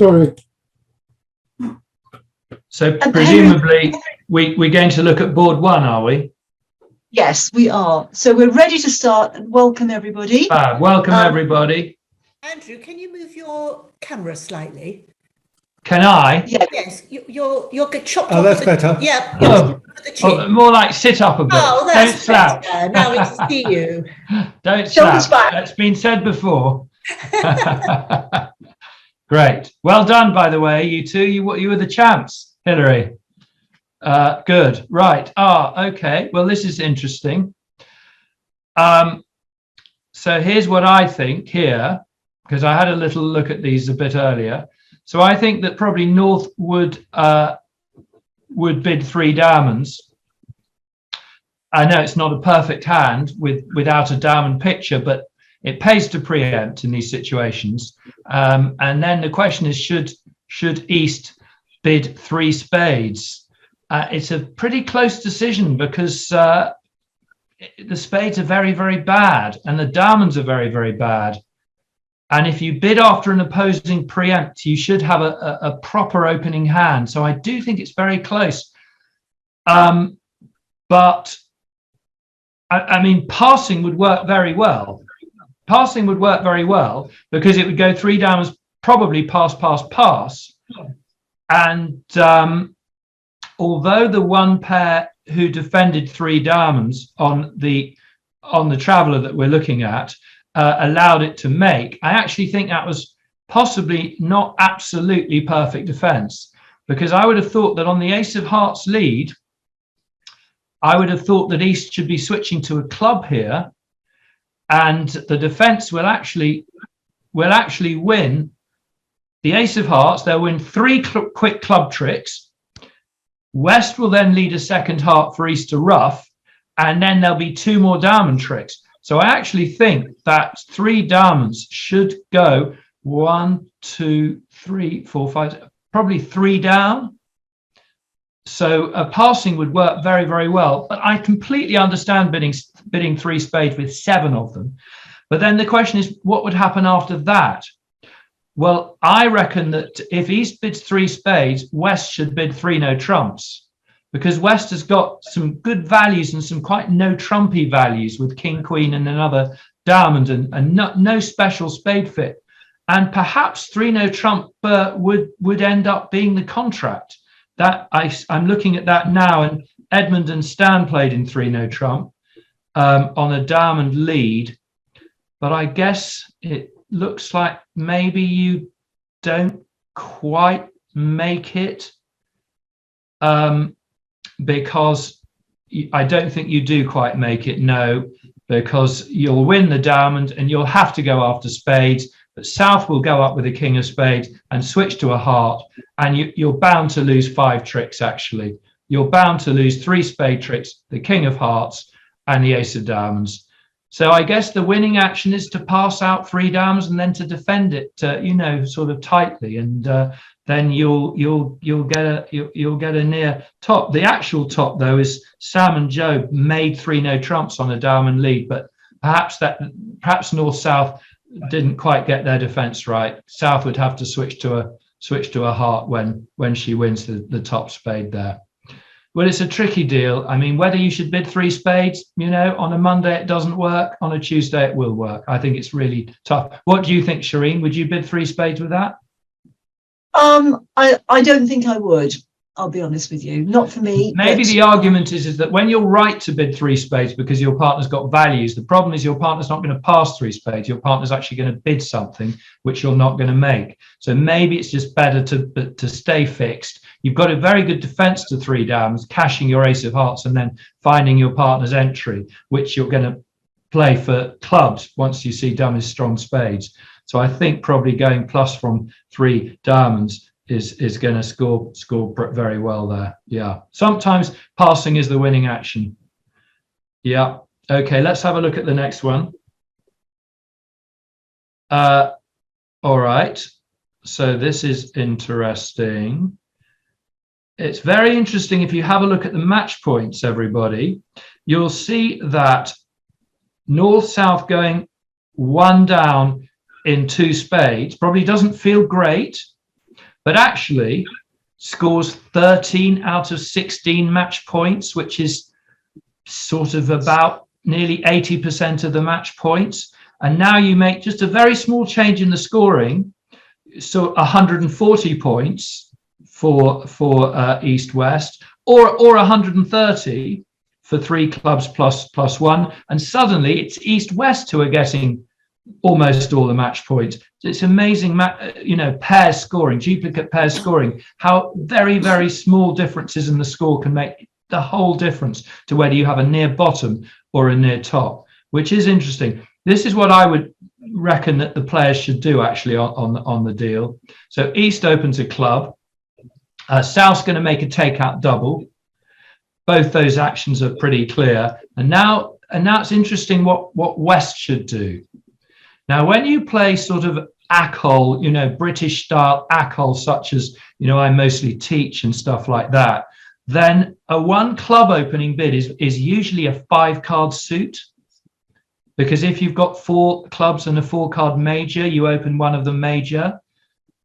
Sorry. So presumably we're going to look at board one, are we? Yes, we are. So we're ready to start, and welcome everybody. Welcome everybody. Andrew, can you move your camera slightly? Can I? Yeah. Yes, you're chopped off. Oh, that's better. Yeah. Oh, more like sit up a bit. Oh, that's Don't slouch. better. Now we can see you. Don't Shoulders slouch. back. That's been said before. Great. Well done, by the way, you two. You were the champs, Hilary. Good. Right. Okay. Well, this is interesting. So here's what I think here, because I had a little look at these a bit earlier. So I think that probably North would bid 3 diamonds. I know it's not a perfect hand without a diamond picture, but it pays to preempt in these situations. And then the question is, should East bid 3 spades? It's a pretty close decision because the spades are very, very bad and the diamonds are very, very bad. And if you bid after an opposing preempt, you should have a proper opening hand. So I do think it's very close. But I mean, passing would work very well. Passing would work very well because it would go 3 diamonds, probably pass, pass, pass. And although the one pair who defended 3 diamonds on the traveller that we're looking at allowed it to make, I actually think that was possibly not absolutely perfect defence, because I would have thought that on the ace of hearts lead, I would have thought that East should be switching to a club here, and the defence will actually win the ace of hearts. They'll win 3 quick club tricks. West will then lead a second heart for East to ruff, and then there'll be 2 more diamond tricks. So I actually think that 3 diamonds should go 1, 2, 3, 4, 5, probably 3 down. So a passing would work very, very well. But I completely understand bidding 3 spades with 7 of them. But then the question is, what would happen after that? Well, I reckon that if East bids 3 spades, West should bid 3 no trumps, because West has got some good values and some quite no trumpy values with King, Queen and another diamond and no special spade fit. And perhaps 3 no trump would end up being the contract. That I'm looking at that now, and Edmund and Stan played in 3 no trump on a diamond lead. But I guess it looks like maybe you don't quite make it, because I don't think you do quite make it, no, because you'll win the diamond and you'll have to go after spades, but South will go up with a king of spades and switch to a heart, and you're bound to lose 5 tricks. Actually, you're bound to lose 3 spade tricks, the king of hearts and the ace of diamonds. So I guess the winning action is to pass out 3 diamonds and then to defend it, sort of tightly, and then you'll get a near top. The actual top, though, is Sam and Joe made 3 no trumps on a diamond lead, but perhaps North South didn't quite get their defence right. South would have to switch to a heart when she wins the top spade there. Well, it's a tricky deal. I mean, whether you should bid 3 spades, on a Monday it doesn't work, on a Tuesday it will work. I think it's really tough. What do you think, Shireen? Would you bid 3 spades with that? I don't think I would. I'll be honest with you, not for me. Maybe the argument is that when you're right to bid 3 spades because your partner's got values, the problem is your partner's not going to pass 3 spades. Your partner's actually going to bid something which you're not going to make. So maybe it's just better to stay fixed. You've got a very good defense to 3 diamonds, cashing your ace of hearts and then finding your partner's entry, which you're going to play for clubs once you see done with strong spades. So I think probably going plus from 3 diamonds is going to score very well there. Yeah, sometimes passing is the winning action. Yeah. Okay, let's have a look at the next one. All right, so this is interesting. It's very interesting. If you have a look at the match points, everybody, you'll see that North South going 1 down in 2 spades probably doesn't feel great. but actually scores 13 out of 16 match points, which is sort of about nearly 80% of the match points. And now you make just a very small change in the scoring, so 140 points for East-West, or 130 for 3 clubs plus 1, and suddenly it's East-West who are getting almost all the match points. It's amazing, pair scoring, duplicate pair scoring, how very, very small differences in the score can make the whole difference to whether you have a near bottom or a near top, which is interesting. This is what I would reckon that the players should do actually on the deal. So East opens a club, South's going to make a takeout double. Both those actions are pretty clear. And now it's interesting what West should do. Now, when you play sort of ACOL, British style ACOL, such as, I mostly teach and stuff like that, then a 1 club opening bid is usually a 5-card suit. Because if you've got 4 clubs and a 4-card major, you open one of them major.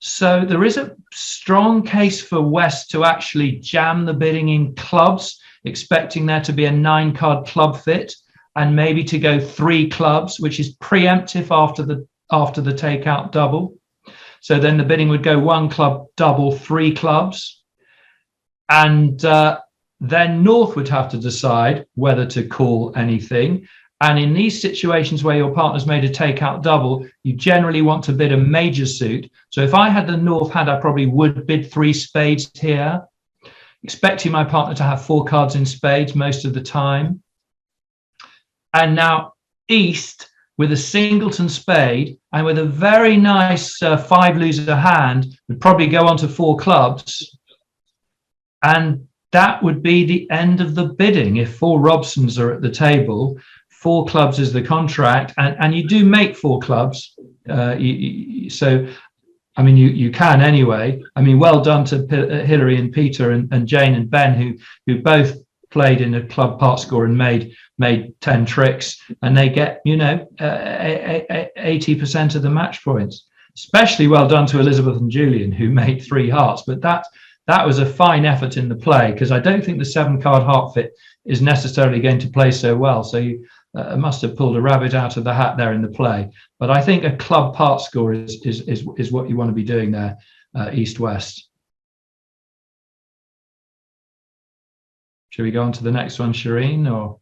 So there is a strong case for West to actually jam the bidding in clubs, expecting there to be a 9-card club fit, and maybe to go 3 clubs, which is preemptive after the takeout double. So then the bidding would go 1 club double, 3 clubs. And then North would have to decide whether to call anything. And in these situations where your partner's made a takeout double, you generally want to bid a major suit. So if I had the North hand, I probably would bid 3 spades here, expecting my partner to have 4 cards in spades most of the time. And now East, with a singleton spade and with a very nice 5-loser hand, would probably go on to 4 clubs. And that would be the end of the bidding. If 4 Robsons are at the table, 4 clubs is the contract, and you do make 4 clubs. So, I mean, you can anyway. I mean, well done to Hilary and Peter and Jane and Ben, who both played in a club part score and made 10 tricks, and they get 80% of the match points. Especially well done to Elizabeth and Julian, who made 3 hearts. But that was a fine effort in the play, because I don't think the 7-card heart fit is necessarily going to play so well. So you must have pulled a rabbit out of the hat there in the play. But I think a club part score is what you want to be doing there, East-West. Should we go on to the next one, Shireen? Or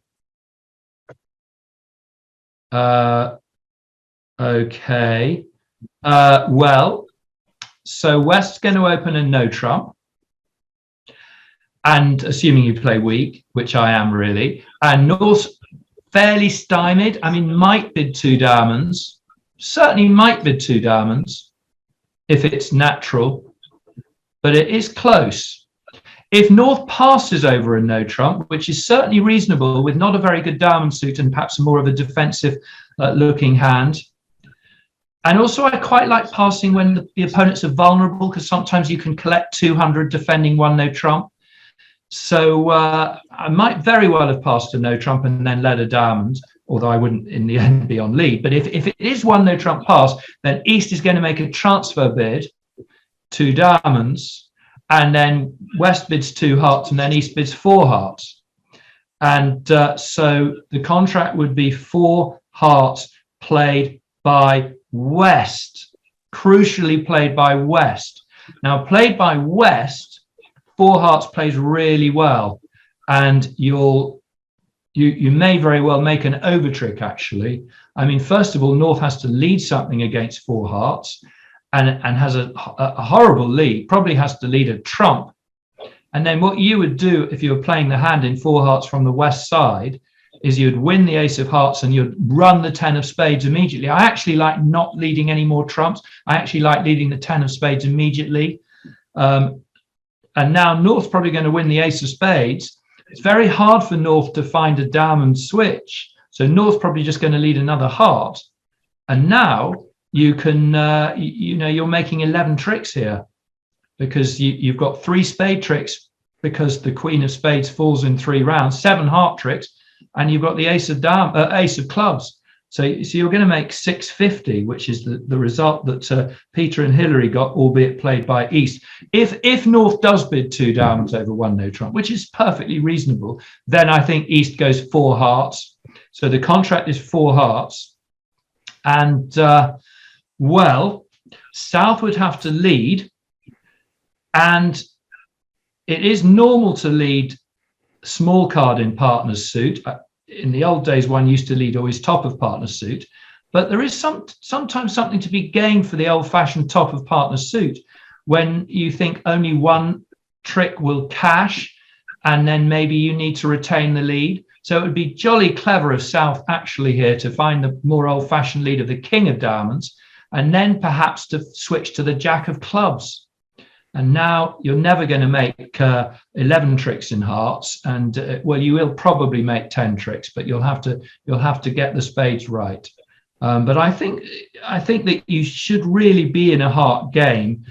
okay. Well, so West's going to open a no trump. And assuming you play weak, which I am really, and North's fairly stymied. I mean, might bid 2 diamonds, certainly might bid 2 diamonds if it's natural, but it is close. If North passes over a no trump, which is certainly reasonable with not a very good diamond suit and perhaps more of a defensive looking hand. And also I quite like passing when the opponents are vulnerable, because sometimes you can collect 200 defending 1 no trump. So I might very well have passed a no trump and then led a diamond, although I wouldn't in the end be on lead. But if it is 1 no trump pass, then East is going to make a transfer bid, 2 diamonds, and then West bids 2 hearts and then East bids 4 hearts. And so the contract would be 4 hearts played by West, crucially played by West. Now, played by West, 4 hearts plays really well, and you may very well make an overtrick, actually. I mean, first of all, North has to lead something against 4 hearts and has a horrible lead, probably has to lead a trump. And then what you would do if you were playing the hand in 4 hearts from the West side is you'd win the ace of hearts and you'd run the 10 of spades immediately. I actually like not leading any more trumps. I actually like leading the 10 of spades immediately. And now North's probably going to win the ace of spades. It's very hard for North to find a diamond switch. So North's probably just going to lead another heart. And now you can, you're making 11 tricks here, because you've got 3 spade tricks because the queen of spades falls in 3 rounds, 7 heart tricks, and you've got the ace of clubs. So you're going to make 650, which is the result that Peter and Hilary got, albeit played by East. If North does bid 2 diamonds over 1 no trump, which is perfectly reasonable, then I think East goes 4 hearts. So the contract is 4 hearts. And, well, South would have to lead. And it is normal to lead small card in partner's suit. In the old days, one used to lead always top of partner's suit, but there is sometimes something to be gained for the old-fashioned top of partner's suit when you think only one trick will cash, and then maybe you need to retain the lead. So it would be jolly clever of South actually here to find the more old-fashioned lead of the king of diamonds, and then perhaps to switch to the jack of clubs. And now you're never going to make 11 tricks in hearts, and well, you will probably make 10 tricks, but you'll have to get the spades right. But I think that you should really be in a heart game.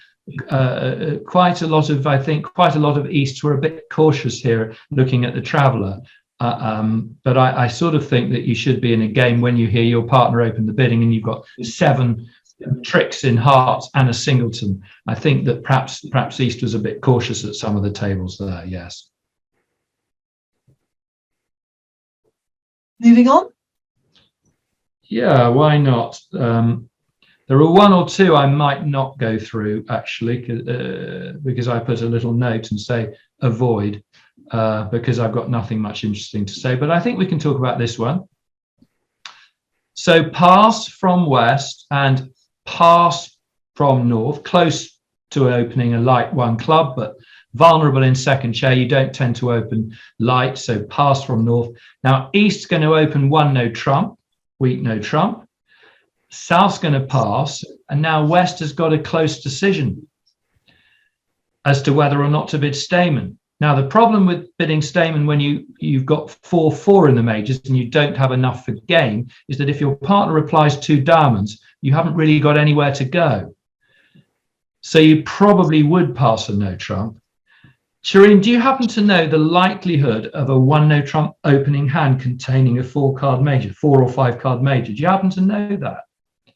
Quite a lot of Easts were a bit cautious here, looking at the Traveller. But I sort of think that you should be in a game when you hear your partner open the bidding and you've got 7 tricks in hearts and a singleton. I think that perhaps East was a bit cautious at some of the tables there. Yes. Moving on. Yeah, why not? There are 1 or 2 I might not go through actually, because I put a little note and say avoid, because I've got nothing much interesting to say. But I think we can talk about this one. So pass from West and pass from North, close to opening a light 1 club, but vulnerable in second chair. You don't tend to open light, so pass from North. Now East's going to open 1 no trump, weak no trump. South's going to pass, and now West has got a close decision as to whether or not to bid Stayman. Now, the problem with bidding Stayman when you've got 4-4 in the majors and you don't have enough for game is that if your partner replies 2 diamonds, you haven't really got anywhere to go. So you probably would pass a no trump. Shireen, do you happen to know the likelihood of a 1 no trump opening hand containing a 4-card major, 4 or 5 card major? Do you happen to know that?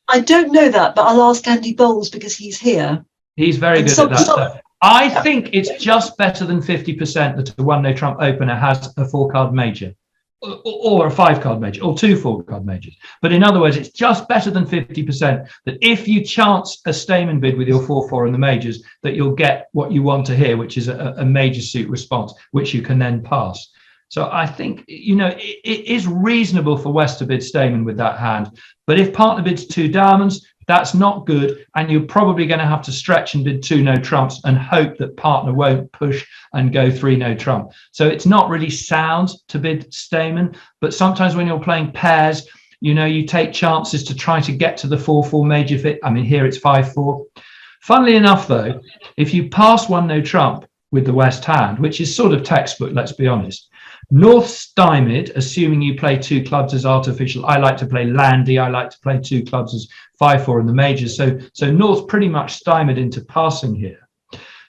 I don't know that, but I'll ask Andy Bowles because he's here. He's very good at that. I think it's just better than 50% that a 1 no trump opener has a 4-card major, or a 5-card major, or 2 4-card majors. But in other words, it's just better than 50% that if you chance a Stayman bid with your 4-4 in the majors, that you'll get what you want to hear, which is a major suit response, which you can then pass. So I think, you know, it is reasonable for West to bid Stayman with that hand. But if partner bids 2 diamonds, that's not good, and you're probably going to have to stretch and bid 2 no trumps and hope that partner won't push and go 3 no trump. So it's not really sound to bid Stayman, but sometimes when you're playing pairs, you know, you take chances to try to get to the 4-4 major fit. I mean, here it's 5-4. Funnily enough, though, if you pass 1 no trump with the West hand, which is sort of textbook, let's be honest, North stymied, assuming you play 2 clubs as artificial. I like to play landy. I like to play 2 clubs as 5-4 in the majors. So North's pretty much stymied into passing here.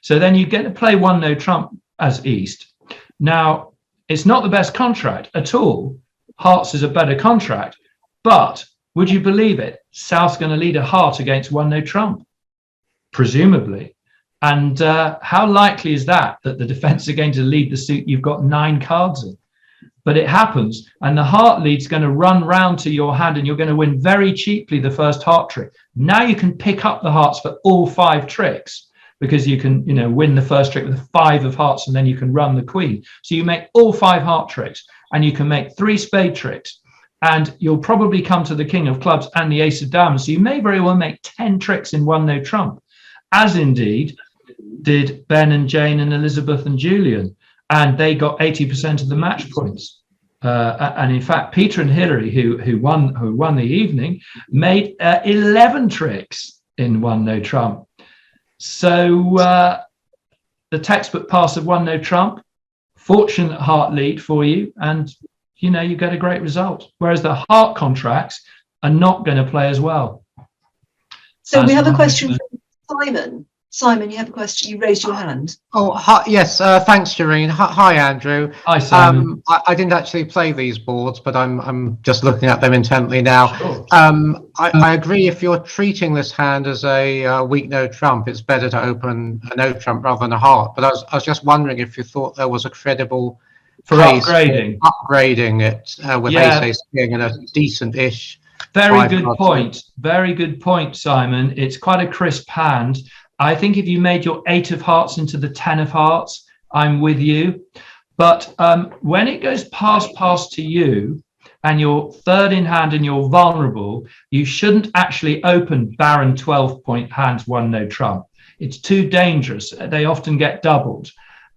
So then you get to play 1 no trump as East. Now, it's not the best contract at all. Hearts is a better contract, but would you believe it? South's going to lead a heart against 1 no trump, presumably. And how likely is that the defense are going to lead the suit you've got 9 cards in? But it happens, and the heart lead's going to run round to your hand, and you're going to win very cheaply the first heart trick. Now you can pick up the hearts for all 5 tricks, because you can, you know, win the first trick with a 5 of hearts, and then you can run the queen. So you make all 5 heart tricks, and you can make 3 spade tricks, and you'll probably come to the king of clubs and the ace of diamonds. So you may very well make 10 tricks in 1 no trump, as indeed did Ben and Jane and Elizabeth and Julian, and they got 80% of the match points. And in fact, Peter and Hilary, who won the evening, made 11 tricks in 1 no trump. So the textbook pass of 1 no trump, fortunate heart lead for you, and you know you get a great result. Whereas the heart contracts are not going to play as well. So we have a question from Simon. Simon, you have a question. You raised your hand. Oh, hi, yes. Thanks, Shireen. Hi, Andrew. Hi, Simon. I didn't actually play these boards, but I'm just looking at them intently now. Sure. I agree. If you're treating this hand as a weak no trump, it's better to open a no trump rather than a heart. But I was just wondering if you thought there was a credible For case upgrading. for upgrading it with Yeah. ace king and a decent-ish. Very good five-card point. Very good point, Simon. It's quite a crisp hand. I think if you made your 8 of hearts into the 10 of hearts, I'm with you. But when it goes pass to you and you're third in hand and you're vulnerable, you shouldn't actually open Baron 12-point hands, 1 no trump. It's too dangerous. They often get doubled.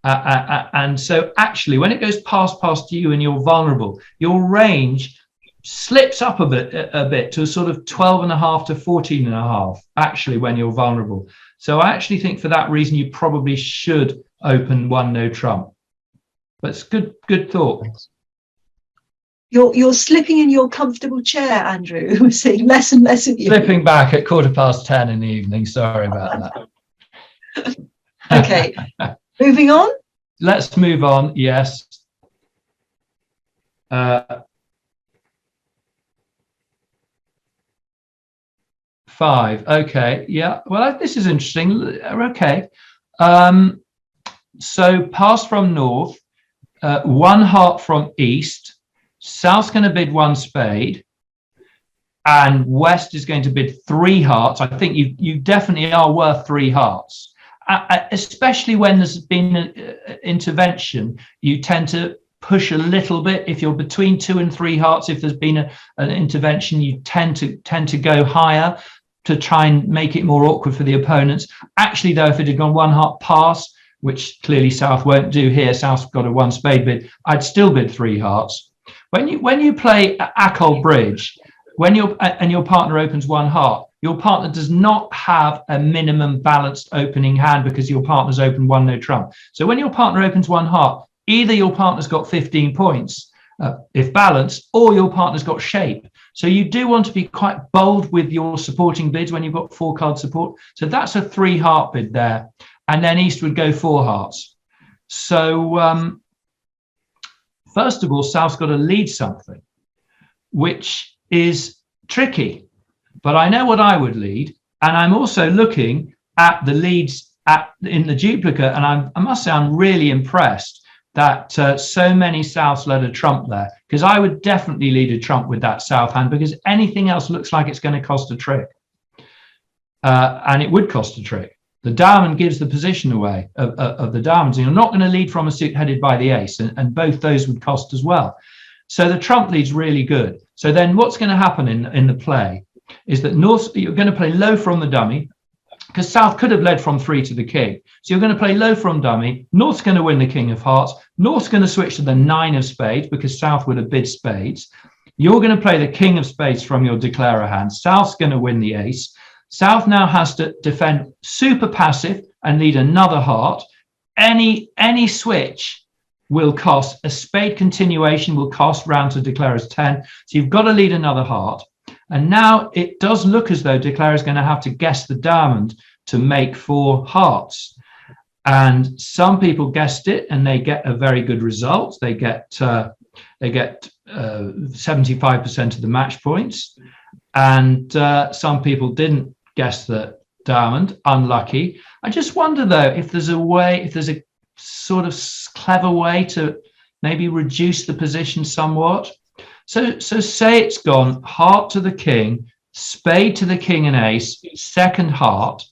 And so actually, when it goes pass to you and you're vulnerable, your range slips up a bit to a sort of 12.5 to 14.5, actually, when you're vulnerable. So I actually think for that reason, you probably should open 1 no trump. But it's good thought. You're slipping in your comfortable chair, Andrew. We're seeing less and less of you. Slipping back at 10:15 in the evening. Sorry about that. Okay, moving on. Let's move on. Yes. 5. Okay. Yeah. Well, this is interesting. Okay. So pass from north, 1 heart from east, south's going to bid 1 spade, and west is going to bid 3 hearts. I think you definitely are worth 3 hearts, especially when there's been an intervention. You tend to push a little bit. If you're between 2 and 3 hearts, if there's been an intervention, you tend to go higher to try and make it more awkward for the opponents. Actually, though, if it had gone 1 heart pass, which clearly South won't do here, South's got a 1 spade bid, I'd still bid 3 hearts. When you play Ecats Bridge, when your partner opens 1 heart, your partner does not have a minimum balanced opening hand because your partner's opened 1 no trump. So when your partner opens 1 heart, either your partner's got 15 points, if balanced, or your partner's got shape. So you do want to be quite bold with your supporting bids when you've got 4-card support. So that's a 3 heart bid there. And then East would go 4 hearts. So first of all, South's got to lead something, which is tricky. But I know what I would lead. And I'm also looking at the leads in the duplicate. And I must say, I'm really impressed that so many Souths led a trump there, because I would definitely lead a trump with that South hand, because anything else looks like it's going to cost a trick. And it would cost a trick. The diamond gives the position away of the diamonds, and you're not going to lead from a suit headed by the ace, and both those would cost as well. So the trump lead's really good. So then what's going to happen in the play is that you're going to play low from the dummy, because South could have led from 3 to the king. So you're going to play low from dummy. North's going to win the king of hearts. North's going to switch to the 9 of spades because South would have bid spades. You're going to play the king of spades from your declarer hand. South's going to win the ace. South now has to defend super passive and lead another heart. Any switch will cost a spade continuation, will cost round to declarer's 10. So you've got to lead another heart. And now it does look as though declarer is going to have to guess the diamond to make 4 hearts. And some people guessed it and they get a very good result. They get 75% of the match points. And some people didn't guess the diamond, unlucky. I just wonder though, if there's a sort of clever way to maybe reduce the position somewhat. So say it's gone heart to the king, spade to the king and ace, second heart,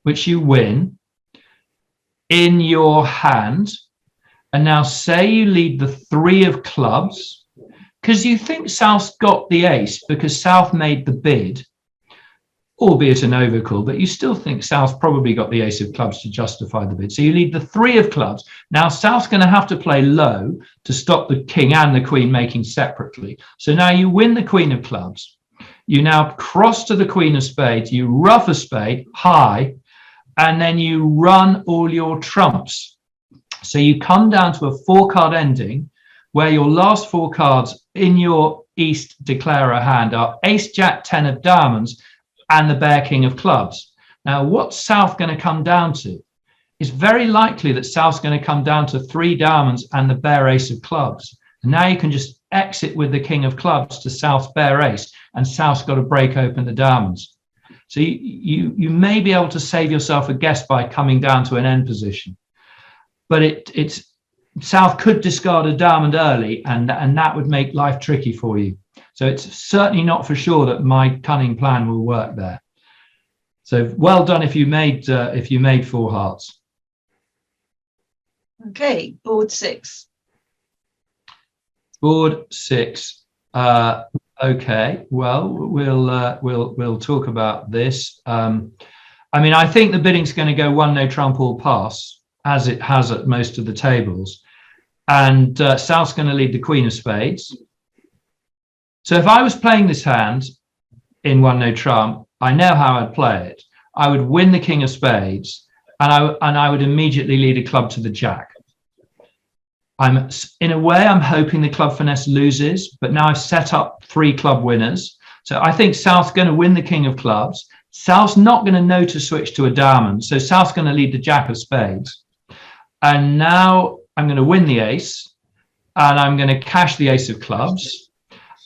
which you win in your hand. And now say you lead the 3 of clubs, because you think South's got the ace because South made the bid, albeit an overcall, but you still think South probably got the ace of clubs to justify the bid. So you lead the 3 of clubs. Now South's going to have to play low to stop the king and the queen making separately. So now you win the queen of clubs. You now cross to the queen of spades. You ruff a spade high, and then you run all your trumps. So you come down to a 4-card ending where your last 4 cards in your East declarer hand are ace, jack, 10 of diamonds, and the bear king of clubs. Now, what's South going to come down to? It's very likely that South's going to come down to 3 diamonds and the bare ace of clubs. And now you can just exit with the king of clubs to South's bare ace, and South's got to break open the diamonds. So you may be able to save yourself a guess by coming down to an end position. But it's South could discard a diamond early, and that would make life tricky for you. So it's certainly not for sure that my cunning plan will work there. So well done if you made 4 hearts. Okay, board 6. Board 6. Okay. Well, we'll talk about this. I mean, I think the bidding's going to go 1 no trump all pass, as it has at most of the tables, and South's going to lead the queen of spades. So if I was playing this hand in 1 no trump, I know how I'd play it. I would win the king of spades, and I would immediately lead a club to the jack. In a way, I'm hoping the club finesse loses, but now I've set up 3 club winners. So I think South's going to win the king of clubs. South's not going to know to switch to a diamond, so South's going to lead the jack of spades. And now I'm going to win the ace, and I'm going to cash the ace of clubs,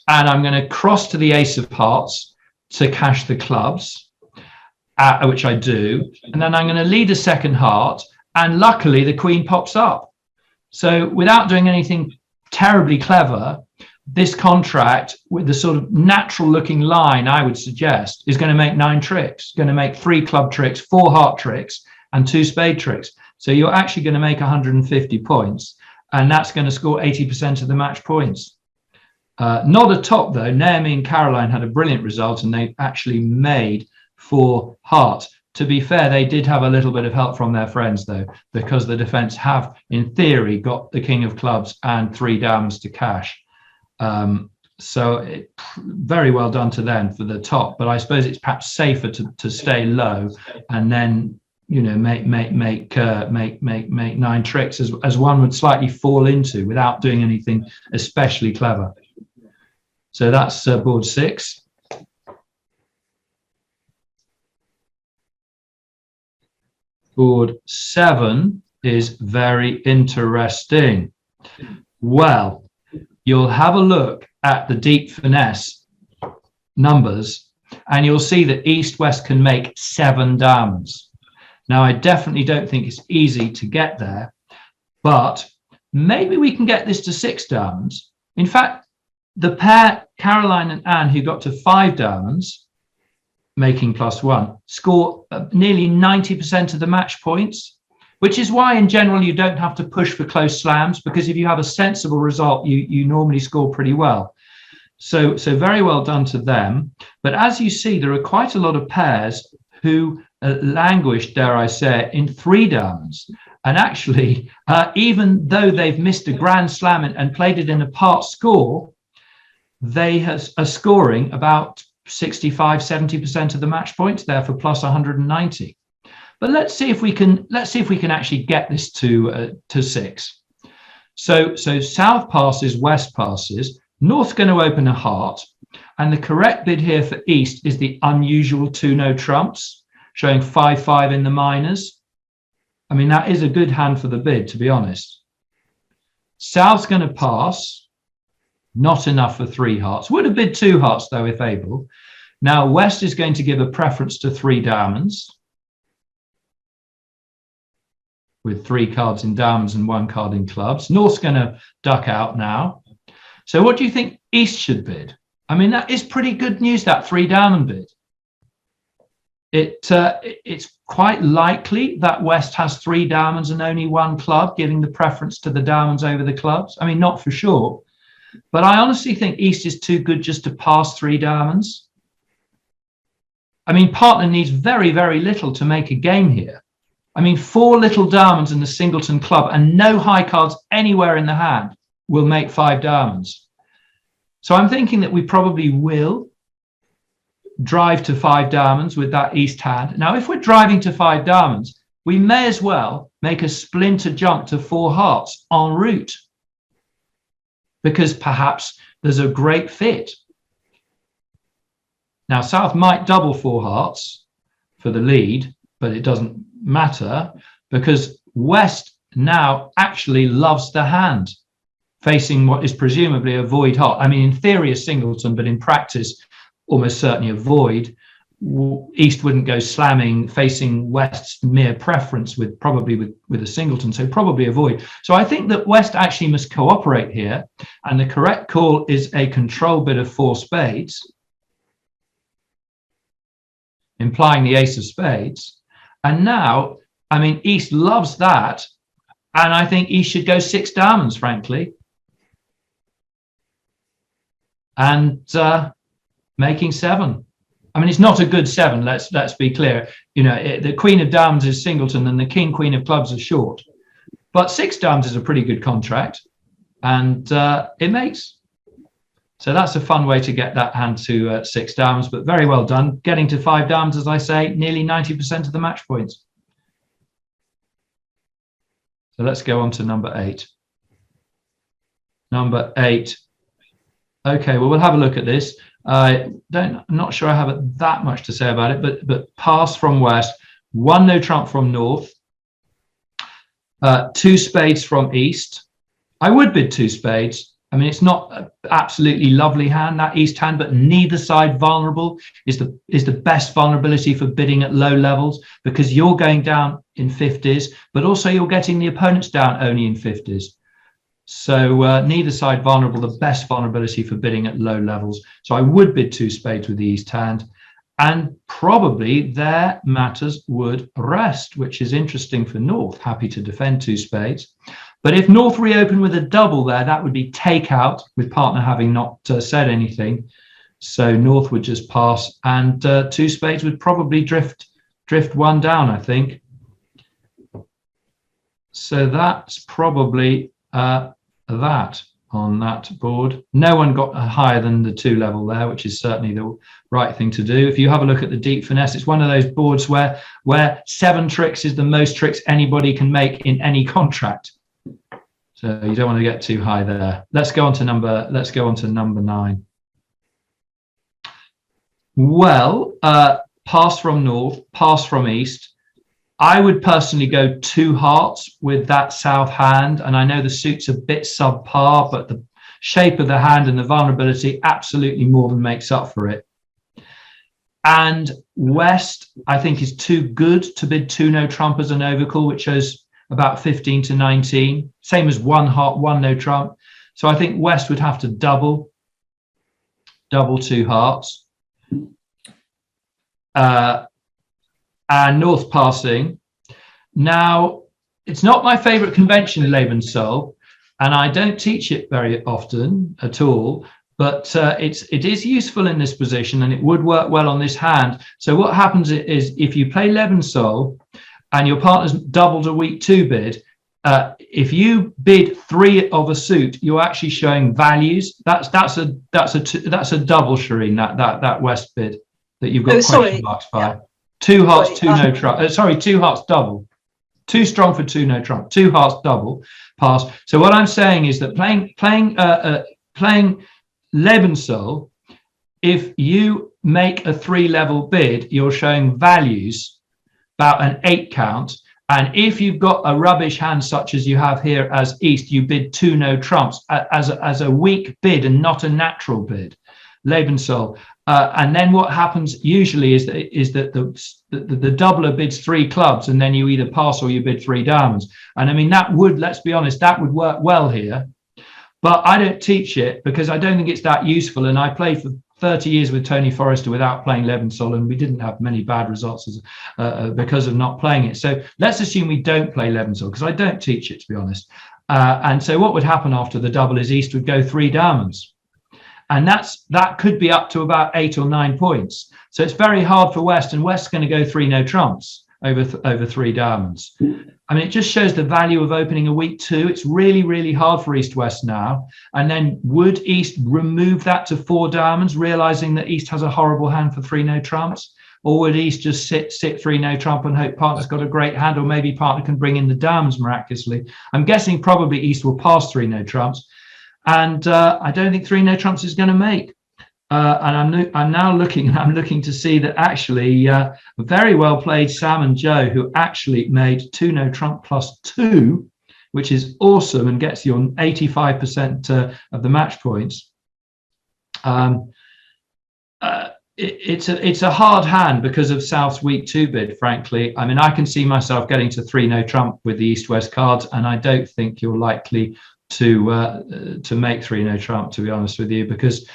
and I'm going to cross to the ace of hearts to cash the clubs, which I do. And then I'm going to lead a second heart, and luckily the queen pops up. So without doing anything terribly clever, this contract with the sort of natural looking line, I would suggest, is going to make 9 tricks, going to make 3 club tricks, 4 heart tricks, and 2 spade tricks. So you're actually going to make 150 points, and that's going to score 80% of the match points. Not a top though. Naomi and Caroline had a brilliant result, and they actually made 4 hearts. To be fair, they did have a little bit of help from their friends, though, because the defence have, in theory, got the king of clubs and 3 diamonds to cash. So very well done to them for the top. But I suppose it's perhaps safer to stay low and then, you know, make 9 tricks as one would slightly fall into without doing anything especially clever. So that's board 6. Board 7 is very interesting. Well, you'll have a look at the deep finesse numbers, and you'll see that East-West can make 7 diamonds. Now, I definitely don't think it's easy to get there, but maybe we can get this to 6 diamonds. In fact, the pair, Caroline and Anne, who got to 5 diamonds, making +1, score nearly 90% of the match points, which is why in general you don't have to push for close slams, because if you have a sensible result, you normally score pretty well. So very well done to them. But as you see, there are quite a lot of pairs who languish, dare I say, in 3 diamonds. And actually, even though they've missed a grand slam and played it in a part score, they are scoring about 65-70% of the match points there for +190. But let's see if we can actually get this to 6. So South passes, West passes, North's going to open a heart, and the correct bid here for East is the unusual 2 no trumps, showing 5-5 in the minors. I mean, that is a good hand for the bid, to be honest. South's going to pass. Not enough for 3 hearts. Would have bid 2 hearts, though, if able. Now, West is going to give a preference to 3 diamonds, with 3 cards in diamonds and 1 card in clubs. North's going to duck out now. So what do you think East should bid? I mean, that is pretty good news, that 3 diamond bid. It's quite likely that West has 3 diamonds and only 1 club, giving the preference to the diamonds over the clubs. I mean, not for sure. But I honestly think East is too good just to pass 3 diamonds. I mean, partner needs very, very little to make a game here. I mean, 4 little diamonds in the singleton club and no high cards anywhere in the hand will make 5 diamonds. So I'm thinking that we probably will drive to 5 diamonds with that East hand. Now, if we're driving to 5 diamonds, we may as well make a splinter jump to 4 hearts en route, because perhaps there's a great fit. Now, South might double 4 hearts for the lead, but it doesn't matter because West now actually loves the hand, facing what is presumably a void heart. I mean, in theory, a singleton, but in practice, almost certainly a void. East wouldn't go slamming, facing West's mere preference with a singleton, so probably a void. So I think that West actually must cooperate here, and the correct call is a control bid of 4 spades, implying the ace of spades. And now, I mean, East loves that, and I think East should go 6 diamonds, frankly, and making 7. I mean, it's not a good 7. Let's be clear. You know, the Queen of Diamonds is singleton, and the King Queen of Clubs are short. But 6 diamonds is a pretty good contract, and it makes. So that's a fun way to get that hand to 6 diamonds. But very well done, getting to 5 diamonds, as I say, nearly 90% of the match points. So let's go on to number 8. Number 8. Okay, well, we'll have a look at this. I'm not sure I have that much to say about it, but pass from West, 1 no trump from North, 2 spades from East. I would bid 2 spades. I mean, it's not an absolutely lovely hand, that East hand, but neither side vulnerable is the best vulnerability for bidding at low levels, because you're going down in 50s, but also you're getting the opponents down only in 50s. So neither side vulnerable, the best vulnerability for bidding at low levels. So I would bid 2 spades with the East hand, and probably there matters would rest, which is interesting for North, happy to defend 2 spades. But if North reopened with a double there, that would be takeout, with partner having not said anything. So North would just pass, and 2 spades would probably drift 1 down, I think. So that's probably that on that board. No one got higher than the 2 level there, which is certainly the right thing to do. If you have a look at the deep finesse, it's one of those boards where 7 tricks is the most tricks anybody can make in any contract. So you don't want to get too high there. Let's go on to number 9. Well, pass from North, pass from East. I would personally go 2 hearts with that South hand, and I know the suit's a bit subpar, but the shape of the hand and the vulnerability absolutely more than makes up for it. And West, I think, is too good to bid 2 no trump as an overcall, which shows about 15 to 19, same as 1 heart, 1 no trump. So I think West would have to double 2 hearts. And North passing. Now, it's not my favorite convention, Lebenssoll, and I don't teach it very often at all, but it is useful in this position, and it would work well on this hand. So what happens is, if you play Lebenssoll and your partner's doubled a weak 2 bid, if you bid 3 of a suit, you're actually showing values. That's a double, Shireen, that West bid that you've got question marks by. Yeah. 2 hearts, 2 no trump. Sorry, 2 hearts double. Too strong for 2 no trump. 2 hearts double pass. So what I'm saying is that playing Lebenssoll, if you make a 3 level bid, you're showing values about an 8 count. And if you've got a rubbish hand such as you have here as East, you bid 2 no trumps as a weak bid and not a natural bid. Lebenssoll. And then what happens usually is that the doubler bids 3 clubs, and then you either pass or you bid 3 diamonds. And I mean, that would, let's be honest, that would work well here. But I don't teach it because I don't think it's that useful. And I played for 30 years with Tony Forrester without playing Lebenssoll, and we didn't have many bad results because of not playing it. So let's assume we don't play Lebenssoll, because I don't teach it, to be honest. And so what would happen after the double is East would go 3 diamonds. And that could be up to about 8 or 9 points. So it's very hard for West, and West's going to go 3 no trumps over 3 diamonds. I mean, it just shows the value of opening a weak 2. It's really, really hard for East-West now. And then would East remove that to 4 diamonds, realizing that East has a horrible hand for 3 no trumps? Or would East just sit 3 no trump and hope partner's got a great hand, or maybe partner can bring in the diamonds miraculously? I'm guessing probably East will pass 3 no trumps. And I don't think 3 no trumps is going to make. I'm now looking. I'm looking to see that actually very well played Sam and Joe, who actually made 2 no trump +2, which is awesome and gets you on 85% of the match points. It's a hard hand because of South's weak 2 bid, frankly. I mean, I can see myself getting to 3 no trump with the East-West cards, and I don't think you're likely to make 3 no trump, to be honest with you, because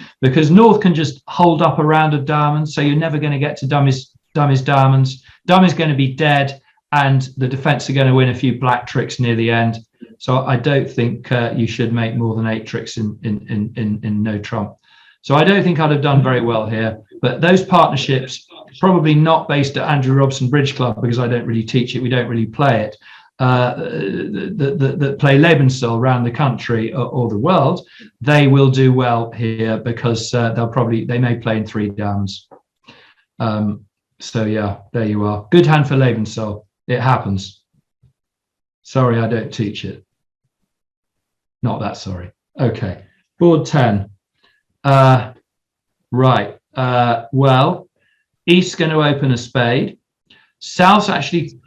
North can just hold up a round of diamonds, so you're never going to get to dummies diamonds. Dummy's going to be dead, and the defense are going to win a few black tricks near the end. So I don't think you should make more than 8 tricks in no trump. So I don't think I'd have done very well here. But those partnerships, probably not based at Andrew Robson Bridge Club, because I don't really teach it, we don't really play it, that play Lebenssoul around the country or the world, they will do well here because they may play in 3 downs. So yeah, there you are. Good hand for Lebenssoul. It happens. Sorry, I don't teach it. Not that sorry. Okay, board 10. Right. Well, East's going to open a spade. South's actually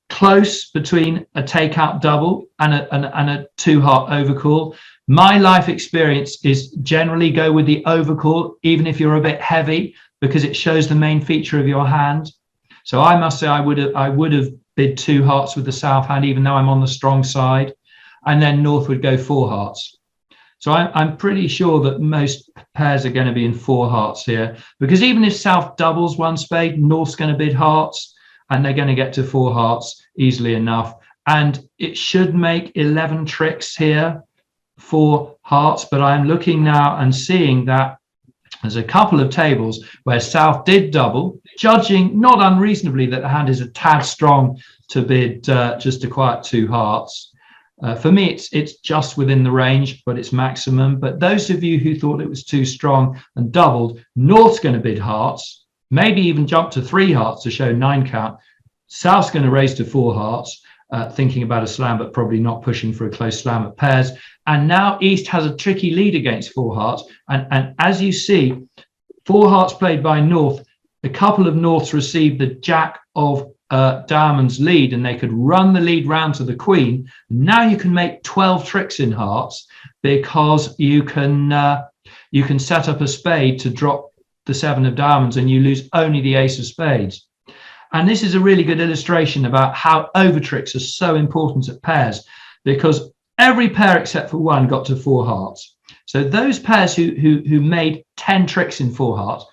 close between a takeout double and a 2-heart overcall. My life experience is generally go with the overcall, even if you're a bit heavy, because it shows the main feature of your hand. So I must say I would have bid 2 hearts with the South hand, even though I'm on the strong side, and then North would go 4 hearts. So I'm pretty sure that most pairs are going to be in 4 hearts here, because even if South doubles 1 spade, North's going to bid hearts, and they're going to get to 4 hearts easily enough. And it should make 11 tricks here, 4 hearts. But I'm looking now and seeing that there's a couple of tables where South did double, judging not unreasonably that the hand is a tad strong to bid just a quiet 2 hearts. For me, it's just within the range, but it's maximum. But those of you who thought it was too strong and doubled, North's going to bid hearts, maybe even jump to 3 hearts to show 9 count. South's going to raise to 4 hearts, thinking about a slam, but probably not pushing for a close slam at pairs. And now East has a tricky lead against 4 hearts. And as you see, 4 hearts played by North, a couple of Norths received the Jack of diamonds lead, and they could run the lead round to the Queen. Now you can make 12 tricks in hearts, because you can set up a spade to drop the 7 of diamonds, and you lose only the ace of spades. And this is a really good illustration about how overtricks are so important at pairs, because every pair except for 1 got to 4 hearts. So those pairs who made 10 tricks in 4 hearts,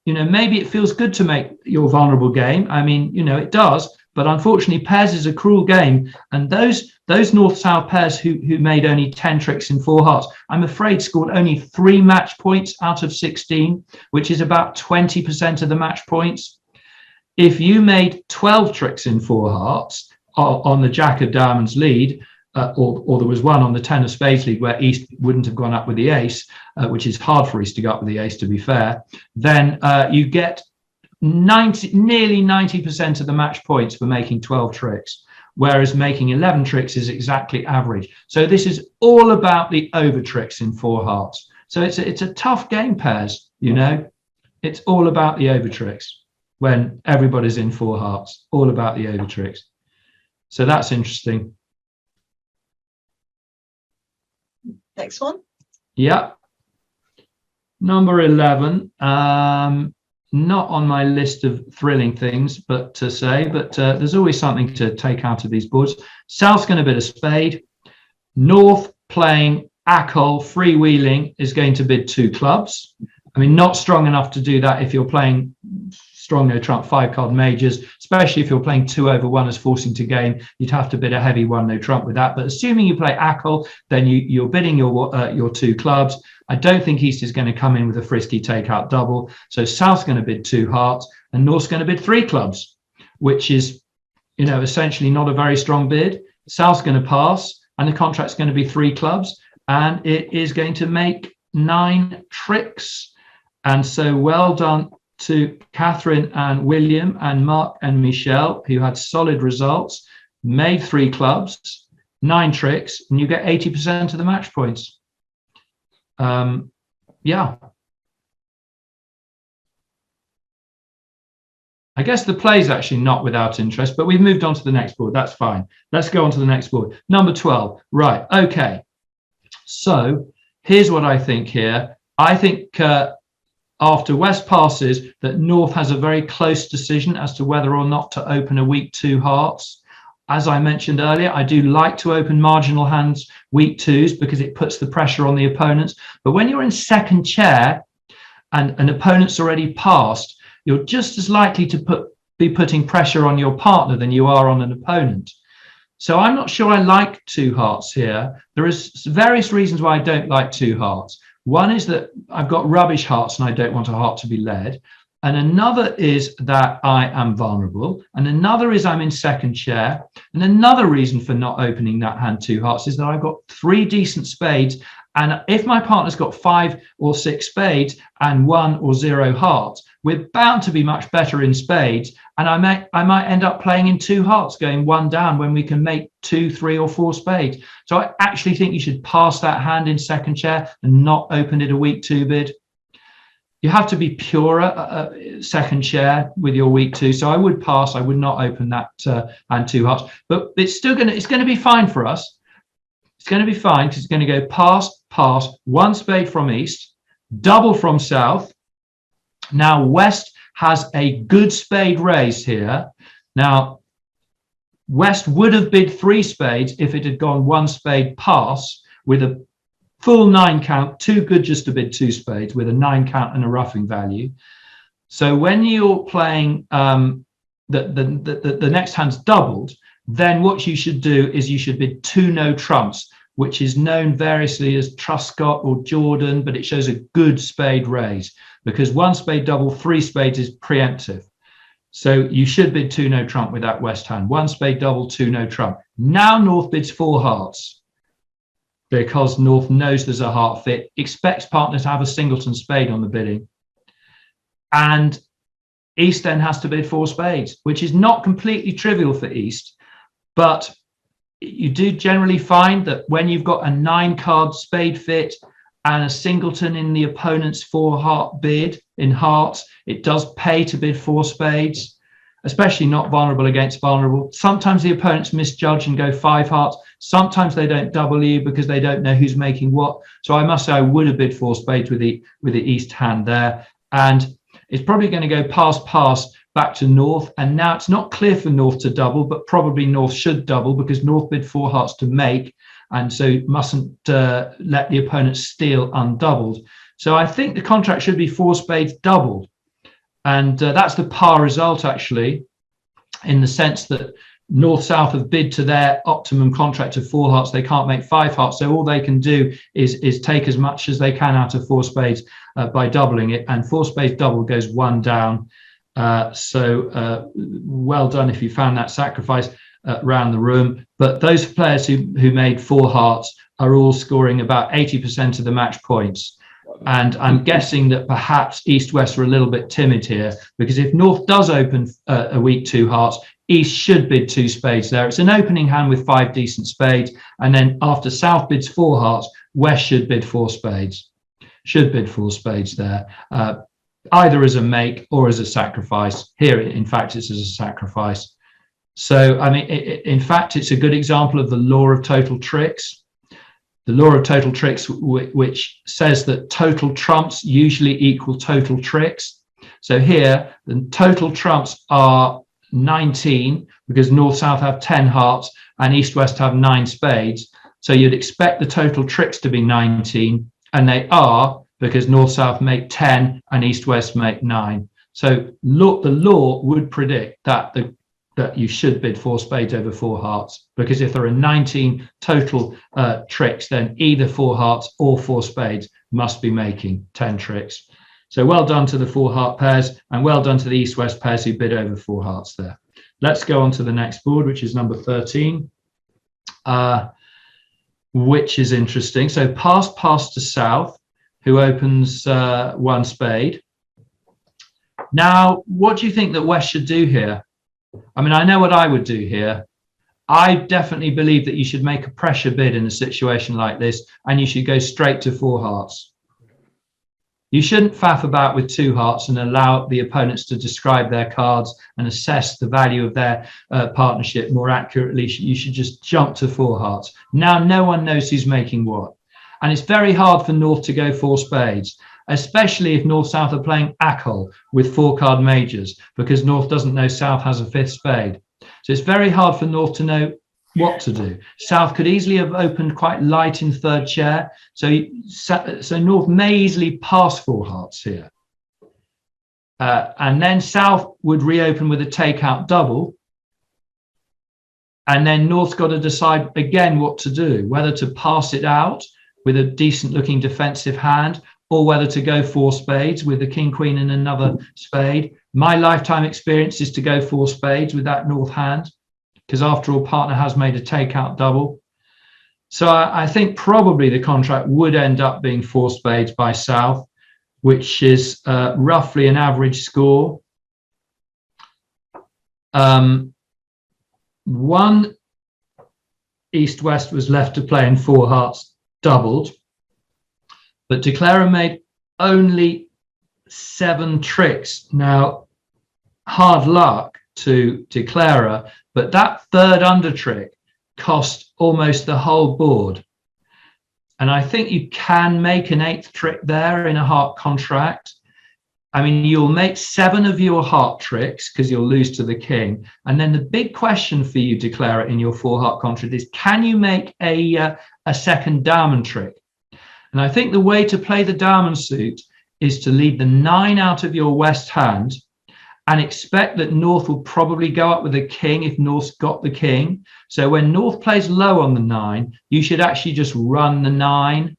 maybe it feels good to make your vulnerable game. I mean, it does, but unfortunately pairs is a cruel game. And those North-South pairs who made only 10 tricks in 4 hearts, I'm afraid scored only 3 match points out of 16, which is about 20% of the match points. If you made 12 tricks in 4 hearts on the Jack of diamonds lead, or there was 1 on the 10 of spades lead where East wouldn't have gone up with the ace, which is hard for East to go up with the ace, to be fair, then you get nearly 90% of the match points for making 12 tricks, whereas making 11 tricks is exactly average. So this is all about the over tricks in 4 hearts. So it's a tough game, pairs, it's all about the over tricks when everybody's in 4 hearts, all about the over tricks. So that's interesting. Next one. Yeah. Number 11. Not on my list of thrilling things, but there's always something to take out of these boards. South's going to bid a spade. North playing Acol freewheeling is going to bid 2 clubs. I mean, not strong enough to do that if you're playing strong no trump 5-card majors, especially if you're playing 2 over 1 as forcing to game. You'd have to bid a heavy 1 no trump with that. But assuming you play Acol, then you're bidding your 2 clubs. I don't think East is going to come in with a frisky takeout double. So South's going to bid 2 hearts, and North's going to bid 3 clubs, which is, essentially not a very strong bid. South's going to pass, and the contract's going to be 3 clubs, and it is going to make 9 tricks. And so well done to Catherine and William and Mark and Michelle, who had solid results, made 3 clubs, 9 tricks, and you get 80% of the match points. Yeah, I guess the play is actually not without interest, but we've moved on to the next board. That's fine. Let's go on to the next board. Number 12. Right. Okay. So here's what I think here. I think after West passes, that North has a very close decision as to whether or not to open a weak 2 hearts. As I mentioned earlier, I do like to open marginal hands weak 2s because it puts the pressure on the opponents. But when you're in second chair and an opponent's already passed, you're just as likely to be putting pressure on your partner than you are on an opponent. So I'm not sure I like 2 hearts here. There is various reasons why I don't like 2 hearts. One is that I've got rubbish hearts and I don't want a heart to be led. And another is that I am vulnerable. And another is I'm in second chair. And another reason for not opening that hand 2 hearts is that I've got 3 decent spades. And if my partner's got 5 or 6 spades and 1 or 0 hearts, we're bound to be much better in spades. And I might end up playing in 2 hearts, going 1 down when we can make 2, 3 or 4 spades. So I actually think you should pass that hand in second chair and not open it a weak 2 bid. You have to be purer second chair with your weak 2. So I would pass. I would not open that hand 2 hearts. But it's going to be fine for us. It's going to be fine because it's going to go pass, pass, 1 spade from east, double from south. Now West has a good spade raise here. Now West would have bid 3 spades if it had gone 1 spade pass with a full 9 count, too good just to bid 2 spades with a 9 count and a roughing value. So when you're playing the next hand's doubled, then what you should do is you should bid 2 no trumps, which is known variously as Truscott or Jordan, but it shows a good spade raise because 1 spade double, 3 spades is preemptive. So you should bid 2 no trump with that West hand. 1 spade double, 2 no trump. Now North bids 4 hearts because North knows there's a heart fit, expects partner to have a singleton spade on the bidding. And East then has to bid 4 spades, which is not completely trivial for East, but you do generally find that when you've got a 9 card spade fit and a singleton in the opponent's 4 heart bid in hearts, it does pay to bid 4 spades, especially not vulnerable against vulnerable. Sometimes the opponents misjudge and go 5 hearts. Sometimes they don't double you because they don't know who's making what. So I must say I would have bid 4 spades with the East hand there. And it's probably going to go pass back to North. And now it's not clear for North to double, but probably North should double because North bid 4 hearts to make. And so mustn't let the opponent steal undoubled. So I think the contract should be 4 spades doubled. And that's the par result, actually, in the sense that North-South have bid to their optimum contract of 4 hearts. They can't make 5 hearts. So all they can do is take as much as they can out of 4 spades by doubling it. And 4 spades double goes 1 down. So well done if you found that sacrifice around the room. But those players who made 4 hearts are all scoring about 80% of the match points. And I'm guessing that perhaps East-West are a little bit timid here, because if North does open a weak 2 hearts, East should bid 2 spades there. It's an opening hand with 5 decent spades. And then after South bids 4 hearts, West should bid 4 spades. Should bid 4 spades there, either as a make or as a sacrifice. Here, in fact, it's as a sacrifice. So, I mean, in fact, it's a good example of the law of total tricks. The law of total tricks, which says that total trumps usually equal total tricks. So here, the total trumps are 19 because North-South have 10 hearts and East-West have 9 spades. So you'd expect the total tricks to be 19, and they are because North-South make 10 and East-West make 9. So the law would predict that that you should bid 4 spades over 4 hearts, because if there are 19 total tricks, then either 4 hearts or 4 spades must be making 10 tricks. So well done to the 4 heart pairs, and well done to the East-West pairs who bid over 4 hearts there. Let's go on to the next board, which is number 13, which is interesting. So pass to South, who opens 1 spade. Now, what do you think that West should do here? I mean, I know what I would do here. I definitely believe that you should make a pressure bid in a situation like this, and you should go straight to 4 hearts. You shouldn't faff about with 2 hearts and allow the opponents to describe their cards and assess the value of their partnership more accurately. You should just jump to 4 hearts. Now no one knows who's making what. And it's very hard for North to go 4 spades, especially if North-South are playing Ackle with 4-card majors, because North doesn't know South has a 5th spade. So it's very hard for North to know what to do. South could easily have opened quite light in 3rd chair. So North may easily pass 4 hearts here. And then South would reopen with a takeout double. And then North's got to decide again what to do, whether to pass it out with a decent looking defensive hand, or whether to go 4 spades with the king, queen and another spade. My lifetime experience is to go 4 spades with that North hand, because after all, partner has made a takeout double. So I think probably the contract would end up being 4 spades by South, which is roughly an average score. One East-West was left to play in 4 hearts doubled, but Declarer made only 7 tricks. Now, hard luck to Declarer, but that 3rd under trick cost almost the whole board. And I think you can make an 8th trick there in a heart contract. I mean, you'll make 7 of your heart tricks because you'll lose to the king. And then the big question for you, Declarer, in your 4 heart contract is, can you make a second diamond trick? And I think the way to play the diamond suit is to leave the 9 out of your West hand and expect that North will probably go up with a king if North's got the king. So when North plays low on the 9, you should actually just run the 9.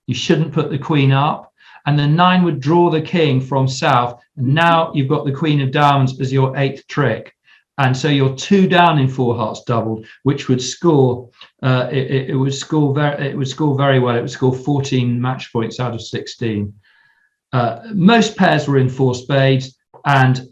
You shouldn't put the queen up. And the 9 would draw the king from South. And now you've got the queen of diamonds as your 8th trick. And so you're 2 down in 4 hearts doubled, which would score. It would score very well. It would score 14 match points out of 16. Most pairs were in 4 spades, and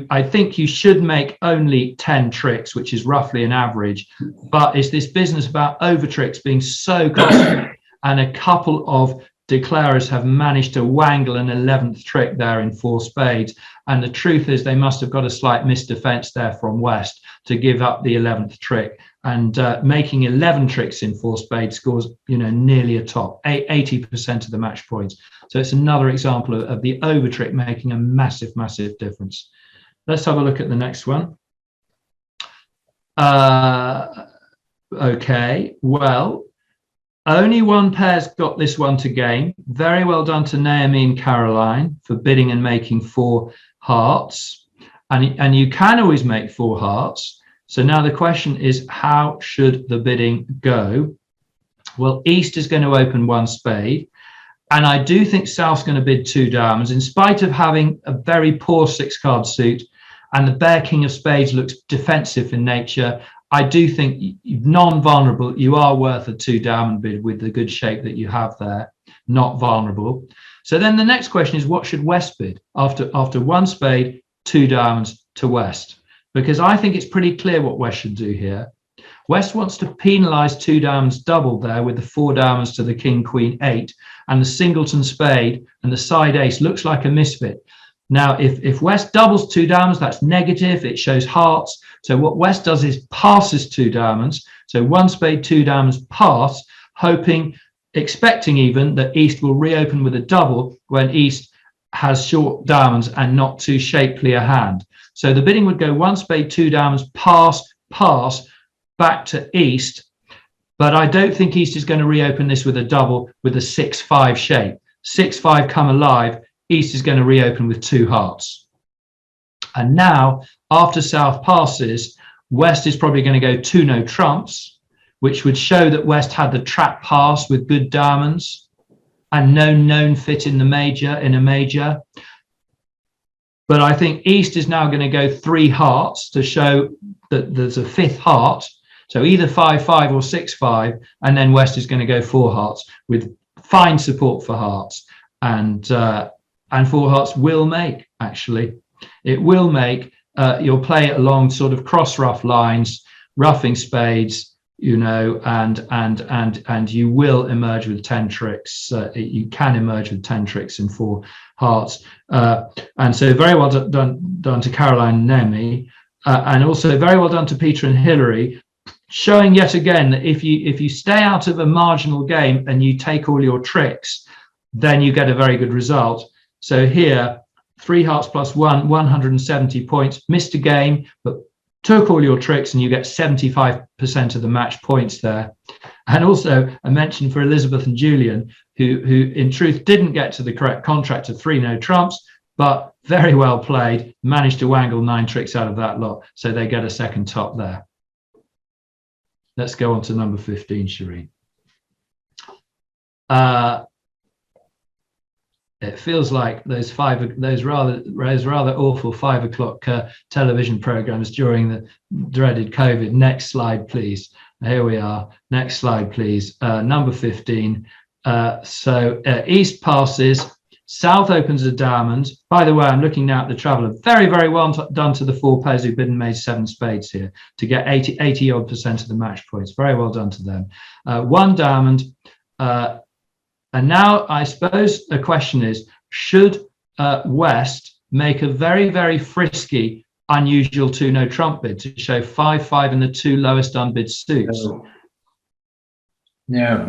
I think you should make only 10 tricks, which is roughly an average. But it's this business about overtricks being so costly, and a couple of declarers have managed to wangle an 11th trick there in 4 spades. And the truth is they must have got a slight misdefense there from West to give up the 11th trick. And making 11 tricks in 4 spades scores, nearly a top, 80% of the match points. So it's another example of the overtrick making a massive, massive difference. Let's have a look at the next one. Okay, well, only one pair's got this one to game. Very well done to Naomi and Caroline for bidding and making 4 hearts. And you can always make 4 hearts. So now the question is, how should the bidding go? Well, East is going to open 1 spade. And I do think South's going to bid 2 diamonds, in spite of having a very poor 6-card suit. And the bare king of spades looks defensive in nature. I do think non-vulnerable, you are worth a 2 diamond bid with the good shape that you have there, not vulnerable. So then the next question is, what should West bid after 1 spade, 2 diamonds to West? Because I think it's pretty clear what West should do here. West wants to penalise 2 diamonds doubled there with the 4 diamonds to the king, queen, 8, and the singleton spade and the side ace looks like a misfit. Now, if West doubles 2 diamonds, that's negative. It shows hearts. So what West does is passes 2 diamonds. So 1 spade, 2 diamonds pass, expecting even that East will reopen with a double when East has short diamonds and not too shapely a hand. So the bidding would go 1 spade, 2 diamonds, pass, pass, back to East. But I don't think East is going to reopen this with a double with a 6-5 shape. 6-5 come alive. East is going to reopen with 2 hearts. And now, after South passes, West is probably going to go 2 no trumps, which would show that West had the trap pass with good diamonds and no known fit in a major. But I think East is now going to go 3 hearts to show that there's a 5th heart. So either 5-5 or 6-5, and then West is going to go 4 hearts with fine support for hearts. And 4 hearts will make, actually. It will make, you'll play it along sort of cross-ruff lines, roughing spades, you know, and you will emerge with 10 tricks. You can emerge with 10 tricks in 4 hearts. And so very well done to Caroline and Nemi, and also very well done to Peter and Hilary, showing yet again that if you stay out of a marginal game and you take all your tricks, then you get a very good result. So here, 3 hearts plus 1, 170 points, missed a game, but took all your tricks and you get 75% of the match points there. And also a mention for Elizabeth and Julian, who in truth didn't get to the correct contract of 3 no trumps, but very well played, managed to wangle 9 tricks out of that lot. So they get a second top there. Let's go on to number 15, Shireen. It feels like those rather awful 5 o'clock television programs during the dreaded COVID. Next slide, please. Here we are. Next slide, please. Number 15. So East passes. South opens a diamond. By the way, I'm looking now at the Traveller. Very, very well done to the 4 players who've bid and made 7 spades here to get 80 odd % of the match points. Very well done to them. 1 diamond. And now I suppose the question is, should West make a very, very frisky, unusual 2 no trump bid to show 5-5 and the 2 lowest unbid suits? No.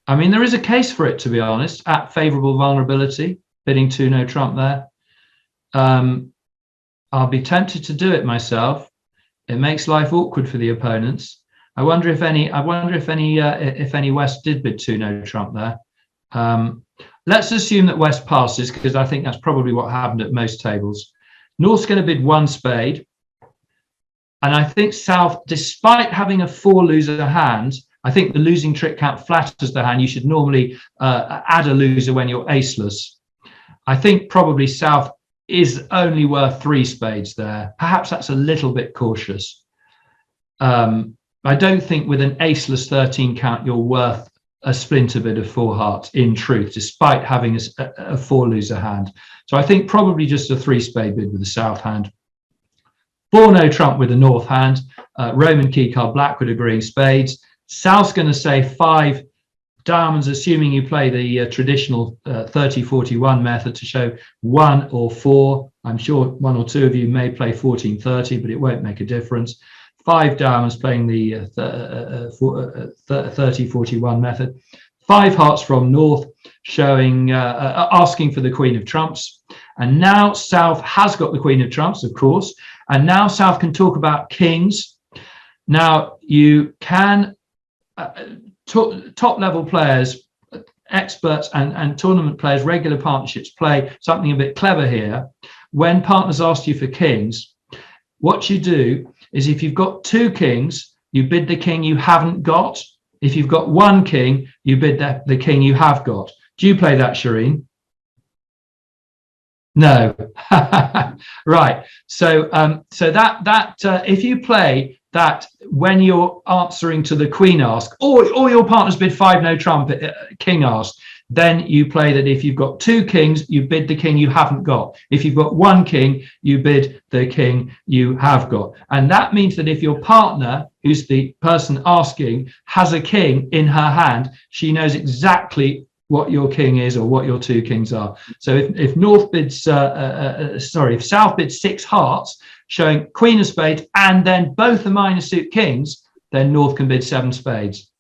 I mean, there is a case for it, to be honest, at favourable vulnerability, bidding 2 no trump there. I'll be tempted to do it myself. It makes life awkward for the opponents. I wonder if any West did bid 2 no trump there. Let's assume that West passes, because I think that's probably what happened at most tables. North's going to bid 1 spade. And I think South, despite having a 4 loser hand, I think the losing trick count flatters the hand. You should normally add a loser when you're aceless. I think probably South is only worth 3 spades there. Perhaps that's a little bit cautious. I don't think with an aceless 13 count you're worth a splinter bid of 4 hearts in truth, despite having a 4 loser hand. So I think probably just a 3 spade bid with the South hand. 4 no trump with the North hand. Roman key card Blackwood agreeing spades. South's going to say 5 diamonds, assuming you play the traditional 30-41 method to show 1 or 4. I'm sure 1 or 2 of you may play 14-30, but it won't make a difference. 5 diamonds playing the 30-41 method. 5 hearts from North, showing asking for the Queen of Trumps. And now South has got the Queen of Trumps, of course. And now South can talk about kings. Now you can top level players, experts and tournament players, regular partnerships play something a bit clever here. When partners ask you for kings, what you do is if you've got 2 kings, you bid the king you haven't got. If you've got 1 king, you bid the king you have got. Do you play that, Shireen? No. Right. So if you play that when you're answering to the queen ask, or your partner's bid 5 no trump, king ask, then you play that if you've got 2 kings, you bid the king you haven't got. If you've got 1 king, you bid the king you have got. And that means that if your partner, who's the person asking, has a king in her hand, she knows exactly what your king is or what your 2 kings are. So if North bids, if South bids 6 hearts, showing Queen of Spades, and then both the minor suit kings, then North can bid 7 spades.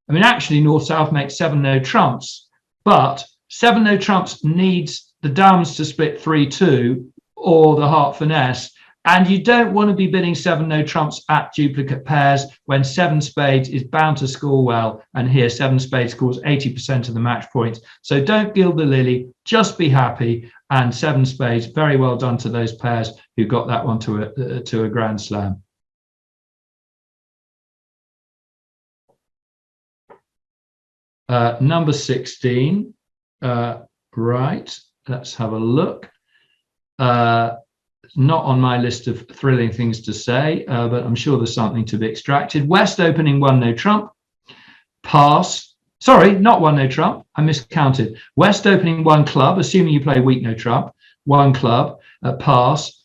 I mean, actually, North-South makes 7 no trumps, but 7 no trumps needs the diamonds to split 3-2 or the heart finesse. And you don't want to be bidding 7 no trumps at duplicate pairs when 7 spades is bound to score well. And here 7 spades scores 80% of the match points. So don't gild the lily, just be happy. And 7 spades, very well done to those pairs who got that one to a Grand Slam. Number 16, right, let's have a look. Not on my list of thrilling things to say, but I'm sure there's something to be extracted. West opening 1 no trump, pass. Sorry, not 1 no trump, I miscounted. West opening 1 club, assuming you play weak no trump, 1 club, pass.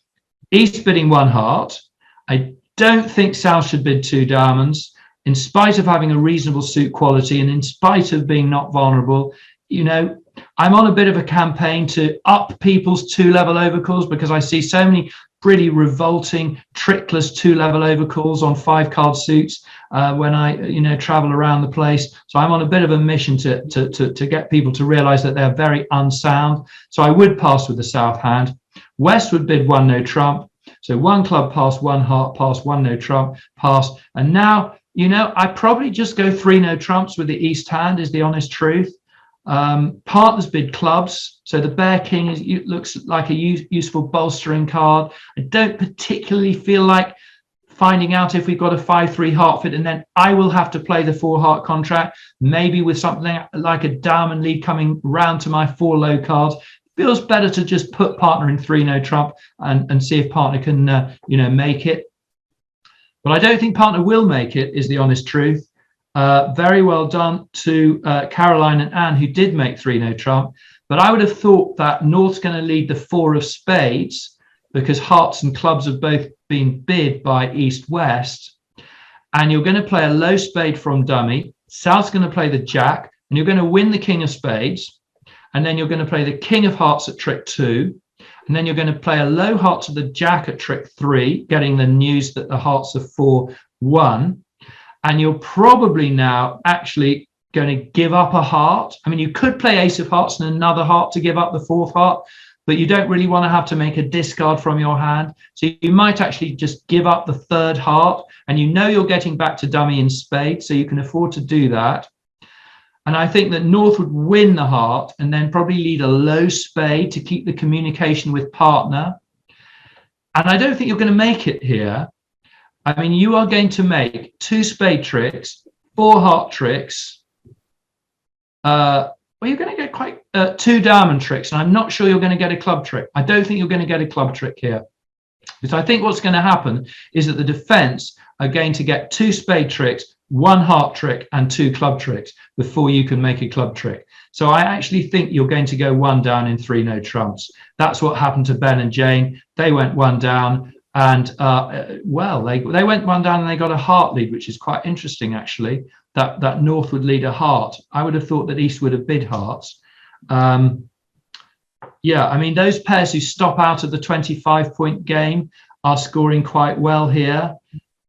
East bidding 1 heart. I don't think South should bid 2 diamonds, in spite of having a reasonable suit quality and in spite of being not vulnerable. You know, I'm on a bit of a campaign to up people's 2-level overcalls, because I see so many pretty revolting trickless 2-level overcalls on 5-card suits when I, travel around the place. So I'm on a bit of a mission to get people to realize that they're very unsound. So I would pass with the South hand. West would bid 1 no trump. So 1 club pass, 1 heart pass, 1 no trump pass. And now, I probably just go 3 no trumps with the East hand, is the honest truth. Partners bid clubs, so the Bear King looks like a useful bolstering card. I don't particularly feel like finding out if we've got a 5-3 heart fit, and then I will have to play the 4 heart contract, maybe with something like a diamond lead coming round to my 4 low cards. Feels better to just put partner in 3 no trump and see if partner can make it. But I don't think partner will make it, is the honest truth. Very well done to Caroline and Anne, who did make 3 no trump. But I would have thought that North's going to lead the 4 of spades, because hearts and clubs have both been bid by East-West. And you're going to play a low spade from dummy. South's going to play the jack, and you're going to win the king of spades. And then you're going to play the king of hearts at trick 2. And then you're going to play a low heart to the jack at trick 3, getting the news that the hearts of 4-1. And you're probably now actually going to give up a heart. I mean, you could play ace of hearts and another heart to give up the 4th heart, but you don't really want to have to make a discard from your hand. So you might actually just give up the 3rd heart, and you're getting back to dummy in spades, so you can afford to do that. And I think that North would win the heart and then probably lead a low spade to keep the communication with partner. And I don't think you're going to make it here. I mean, you are going to make 2 spade tricks, 4 heart tricks. You're going to get quite 2 diamond tricks, and I'm not sure you're going to get a club trick. I don't think you're going to get a club trick here. Because I think what's going to happen is that the defense are going to get 2 spade tricks, 1 heart trick, and 2 club tricks before you can make a club trick. So I actually think you're going to go 1 down in 3 no trumps. That's what happened to Ben and Jane. They went 1 down, and they went 1 down and they got a heart lead, which is quite interesting actually. That North would lead a heart. I would have thought that East would have bid hearts. Yeah, I mean, those pairs who stop out of the 25-point game are scoring quite well here.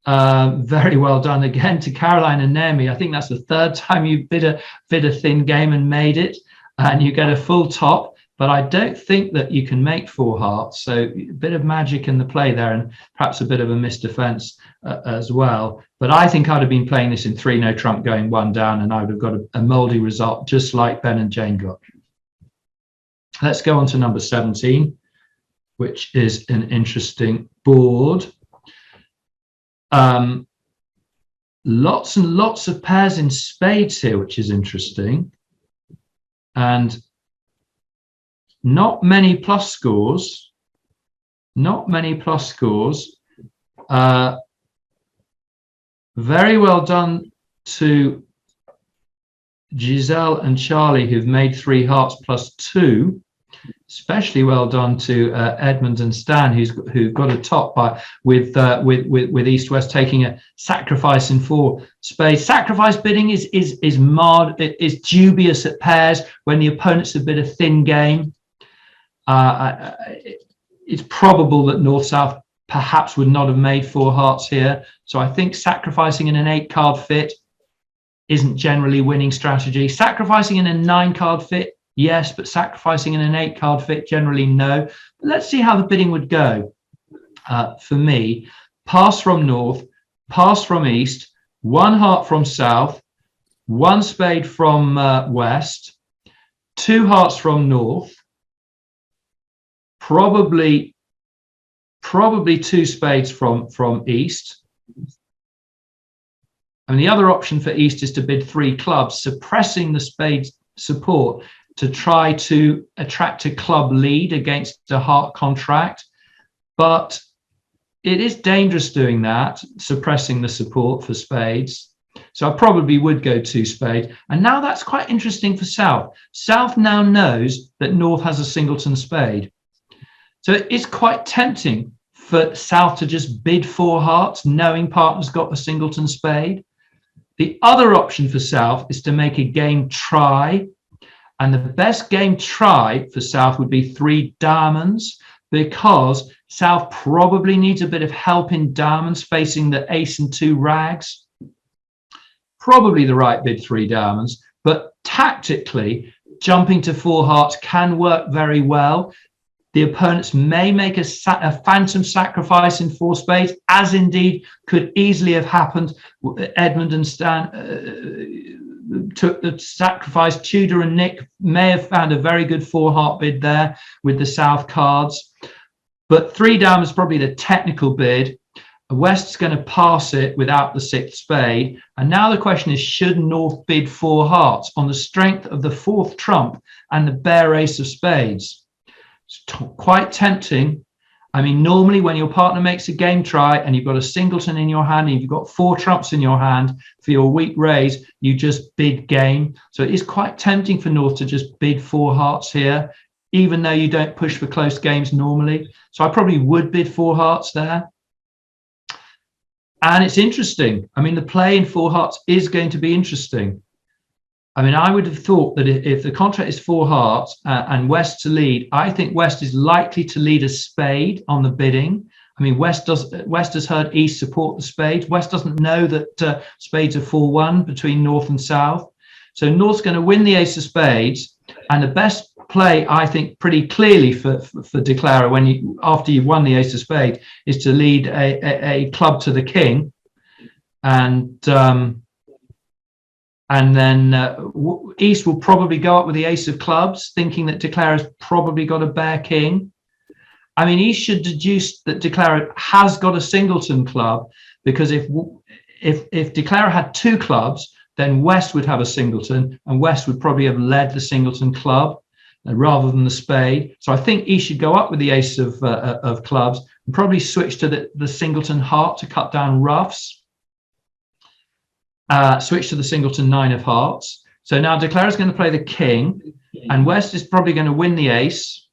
Very well done again to Caroline and Naomi. I think that's the 3rd time you bid a thin game and made it, and you get a full top. But I don't think that you can make 4 hearts. So a bit of magic in the play there, and perhaps a bit of a missed defense as well. But I think I'd have been playing this in 3 no trump, going 1 down, and I would have got a moldy result, just like Ben and Jane got. Let's go on to number 17, which is an interesting board. Lots and lots of pairs in spades here, which is interesting. And not many plus scores. Not many plus scores. Very well done to Giselle and Charlie, who've made 3 hearts plus 2. Especially well done to Edmund and Stan, who got a top with East-West taking a sacrifice in 4 spades. Sacrifice bidding is dubious at pairs when the opponents have bid a thin game. It's probable that North-South perhaps would not have made 4 hearts here. So I think sacrificing in an 8-card fit isn't generally winning strategy. Sacrificing in a 9-card fit, yes, but sacrificing in an 8-card fit, generally no. But let's see how the bidding would go. For me, pass from North, pass from East, 1 heart from South, 1 spade from West, 2 hearts from North, probably 2 spades from East. And the other option for East is to bid 3 clubs, suppressing the spades support to try to attract a club lead against a heart contract. But it is dangerous doing that, suppressing the support for spades. So I probably would go 2 spades. And now that's quite interesting for South. South now knows that North has a singleton spade. So it's quite tempting for South to just bid 4 hearts, knowing partner's got the singleton spade. The other option for South is to make a game try. And the best game try for South would be 3 diamonds, because South probably needs a bit of help in diamonds facing the ace and 2 rags. Probably the right bid, 3 diamonds, but tactically, jumping to 4 hearts can work very well. The opponents may make a phantom sacrifice in 4 spades, as indeed could easily have happened. Edmund and Stan took the sacrifice. Tudor and Nick may have found a very good 4 heart bid there with the South cards. But 3 diamonds is probably the technical bid. West's going to pass it without the 6th spade. And now the question is, should North bid 4 hearts on the strength of the 4th trump and the bare ace of spades? It's quite tempting. I mean, normally when your partner makes a game try and you've got a singleton in your hand and you've got 4 trumps in your hand for your weak raise, you just bid game. So it is quite tempting for North to just bid 4 hearts here, even though you don't push for close games normally. So I probably would bid 4 hearts there. And it's interesting. I mean, the play in 4 hearts is going to be interesting. I mean, I would have thought that if the contract is 4 hearts and West to lead, I think West is likely to lead a spade on the bidding. I mean, West has heard East support the spades. West doesn't know that spades are 4-1 between North and South. So North's going to win the ace of spades. And the best play, I think, pretty clearly for Declara after you've won the ace of spades is to lead a club to the king, and then East will probably go up with the ace of clubs, thinking that Declara's probably got a bare king. I mean, East should deduce that Declara has got a singleton club, because if Declara had 2 clubs, then West would have a singleton, and West would probably have led the singleton club rather than the spade. So I think East should go up with the ace of clubs and probably switch to the singleton heart to cut down ruffs. Switch to the singleton 9 of hearts. So now Declara is going to play the king, and West is probably going to win the ace.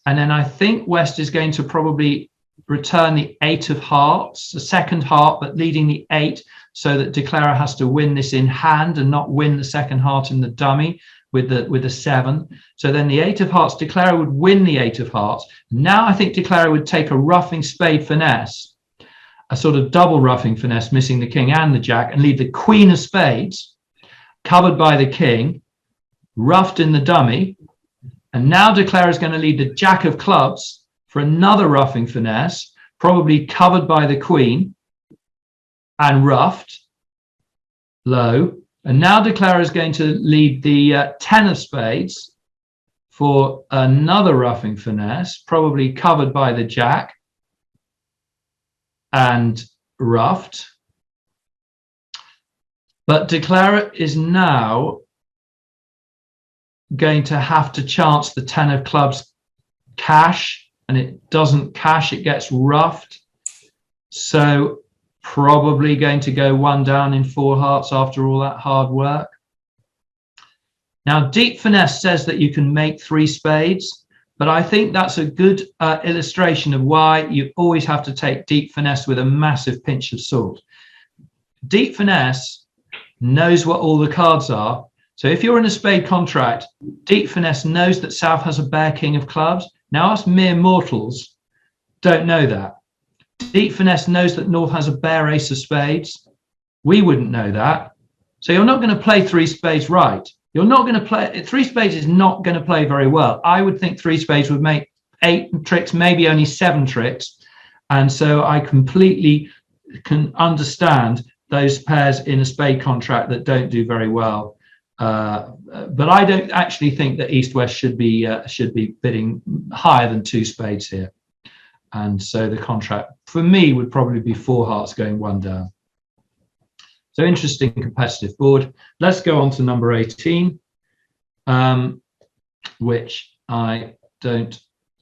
And then I think West is going to probably return the 8 of hearts, the second heart, but leading the 8, so that Declara has to win this in hand and not win the second heart in the dummy with the 7. So then the 8 of hearts, Declara would win the 8 of hearts. Now I think Declara would take a roughing spade finesse, a sort of double roughing finesse, missing the king and the jack, and leave the queen of spades covered by the king, roughed in the dummy. And now Declara is going to lead the jack of clubs for another roughing finesse, probably covered by the queen and roughed low. And now Declara is going to lead the 10 of spades for another roughing finesse, probably covered by the jack and roughed. But Declara is now going to have to chance the 10 of clubs cash, and it doesn't cash, it gets roughed. So probably going to go 1 down in 4 hearts after all that hard work. Now, deep finesse says that you can make 3 spades, but I think that's a good illustration of why you always have to take deep finesse with a massive pinch of salt. Deep finesse knows what all the cards are. So if you're in a spade contract, deep finesse knows that South has a bare king of clubs. Now, us mere mortals don't know that. Deep finesse knows that North has a bare ace of spades. We wouldn't know that. So you're not going to play 3 spades right. You're not going to play 3 spades is not going to play very well. I would think 3 spades would make 8 tricks, maybe only 7 tricks. And so I completely can understand those pairs in a spade contract that don't do very well. But I don't actually think that East-West should be bidding higher than 2 spades here. And so the contract for me would probably be 4 hearts going 1 down. So interesting competitive board. Let's go on to number 18, which I don't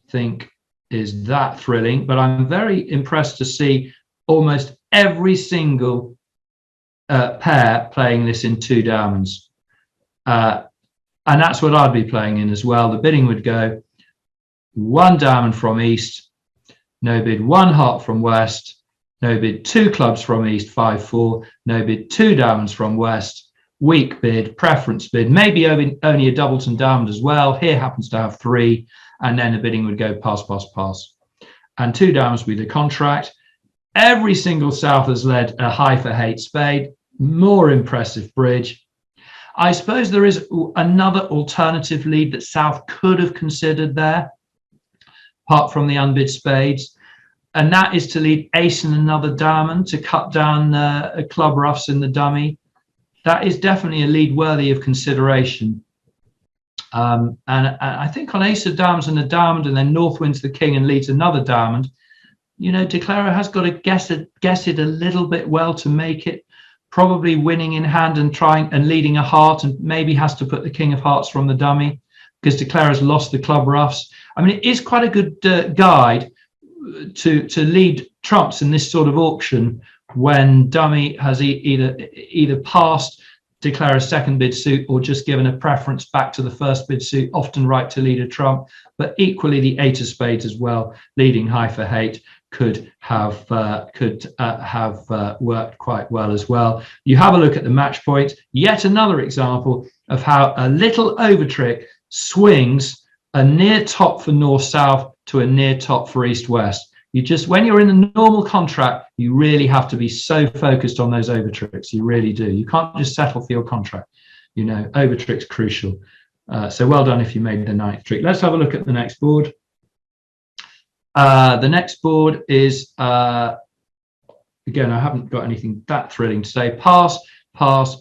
think is that thrilling, but I'm very impressed to see almost every single pair playing this in 2 diamonds. And that's what I'd be playing in as well. The bidding would go 1 diamond from East, no bid 1 heart from west, no bid 2 clubs from east, 5-4, no bid 2 diamonds from west, weak bid, preference bid, maybe only a doubleton diamond as well. Here happens to have 3, and then the bidding would go pass, pass, pass. And 2 diamonds with the contract. Every single South has led a high for hate spade, more impressive bridge. I suppose there is another alternative lead that South could have considered there, apart from the unbid spades, and that is to lead ace and another diamond to cut down club ruffs in the dummy. That is definitely a lead worthy of consideration. And I think on ace of diamonds and a diamond, and then North wins the king and leads another diamond, you know, Declarer has got to guess it a little bit well to make it, probably winning in hand and trying and leading a heart, and maybe has to put the king of hearts from the dummy because Declarer's lost the club ruffs. I mean, it is quite a good guide to lead trumps in this sort of auction when dummy has either passed Declarer's second bid suit or just given a preference back to the first bid suit, often right to lead a trump, but equally the 8 of spades as well, leading high for hate, could have worked quite well as well. You have a look at the match point, yet another example of how a little overtrick swings a near top for north-south to a near top for east-west. You just, when you're in a normal contract, you really have to be so focused on those overtricks. You really do. You can't just settle for your contract. You know, overtrick's crucial. So well done if you made the 9th trick. Let's have a look at the next board. The next board is, again, I haven't got anything that thrilling to say. Pass, pass,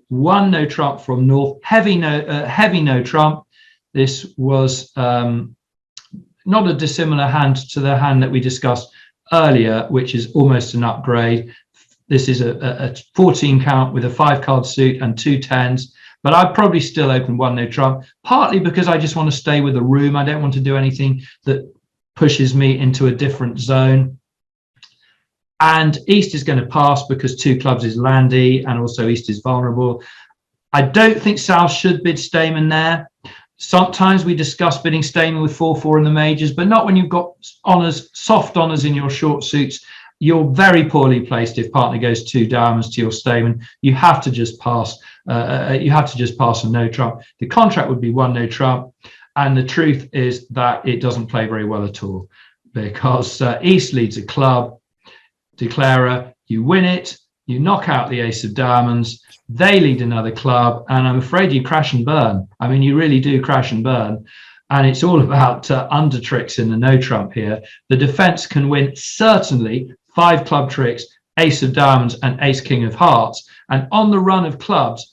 1 no trump from North, heavy no trump. This was not a dissimilar hand to the hand that we discussed earlier, which is almost an upgrade. This is a 14 count with a 5-card suit and 2 10s, but I'd probably still open 1 no trump, partly because I just want to stay with the room. I don't want to do anything that pushes me into a different zone. And East is going to pass because 2 clubs is landy, and also East is vulnerable. I don't think South should bid Stayman there. Sometimes we discuss bidding Stayman with 4-4 in the majors, but not when you've got honours, soft honours in your short suits. You're very poorly placed if partner goes 2 diamonds to your Stayman. You have to just pass. You have to just pass a no trump. The contract would be 1 no trump, and the truth is that it doesn't play very well at all because East leads a club. Declarer, you win it. You knock out the ace of diamonds. They lead another club, and I'm afraid you crash and burn. I mean, you really do crash and burn. And it's all about under tricks in the no trump here. The defense can win certainly 5 club tricks, ace of diamonds and ace king of hearts. And on the run of clubs,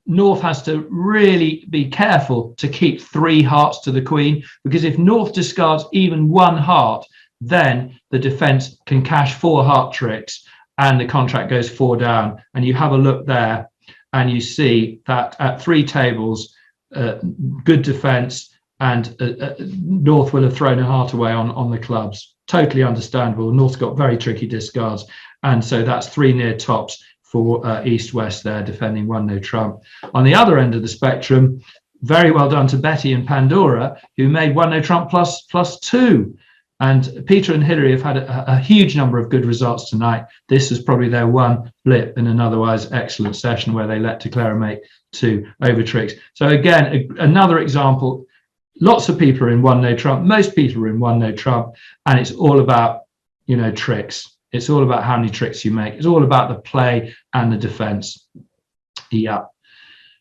North has to really be careful to keep 3 hearts to the queen, because if North discards even 1 heart, then the defense can cash 4 heart tricks and the contract goes 4 down. And you have a look there and you see that at 3 tables, good defense, and North will have thrown a heart away on the clubs. Totally understandable. North's got very tricky discards, and so that's 3 near tops for East-West there, defending 1 no trump. On the other end of the spectrum, very well done to Betty and Pandora, who made 1 no trump plus 2. And Peter and Hilary have had a huge number of good results tonight. This is probably their one blip in an otherwise excellent session where they let Declare make 2 overtricks. So again, another example. Lots of people are in 1 no trump. Most people are in 1 no trump, and it's all about, you know, tricks. It's all about how many tricks you make. It's all about the play and the defense. Yeah.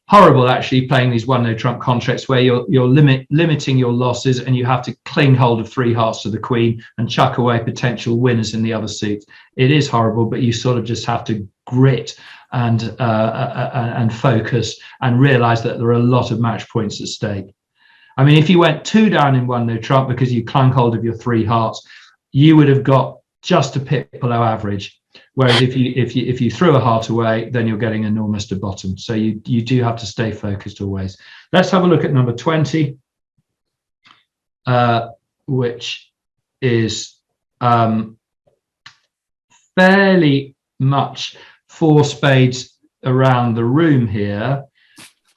Horrible, actually, playing these 1 no trump contracts where you're limiting your losses, and you have to cling hold of 3 hearts to the queen and chuck away potential winners in the other suits. It is horrible, but you sort of just have to grit and focus and realize that there are a lot of match points at stake. I mean, if you went 2 down in 1 no trump because you clung hold of your 3 hearts, you would have got just a pip below average. Whereas if you threw a heart away, then you're getting enormous to bottom. So you do have to stay focused always. Let's have a look at number 20, which is fairly much 4 spades around the room here.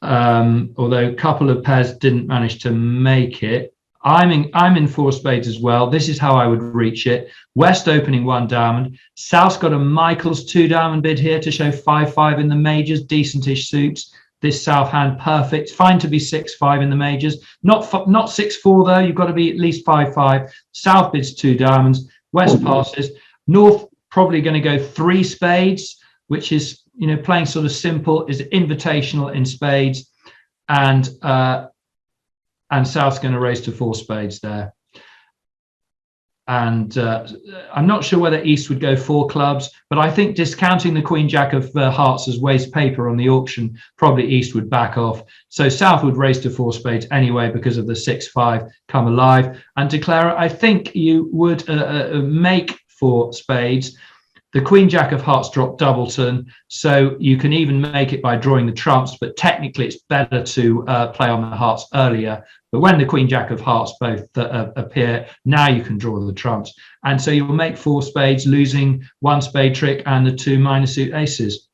Although a couple of pairs didn't manage to make it. I'm in 4 spades as well. This is how I would reach it. West opening 1 diamond. South's got a Michael's 2 diamond bid here to show 5-5 in the majors, decentish suits. This South hand perfect. Fine to be 6-5 in the majors. Not 6-4 though. You've got to be at least 5-5. South bids 2 diamonds. West passes. North probably going to go 3 spades, which is, you know, playing sort of simple, is invitational in spades, and South's going to raise to 4 spades there. And I'm not sure whether East would go 4 clubs, but I think discounting the Queen Jack of Hearts as waste paper on the auction, probably East would back off. So South would raise to 4 spades anyway because of the 6-5 come alive. And declare, I think you would make 4 spades. The Queen Jack of Hearts dropped doubleton, so you can even make it by drawing the trumps, but technically it's better to play on the hearts earlier. But when the Queen Jack of Hearts both appear, now you can draw the trumps. And so you'll make 4 spades, losing 1 spade trick and the 2 minor suit aces.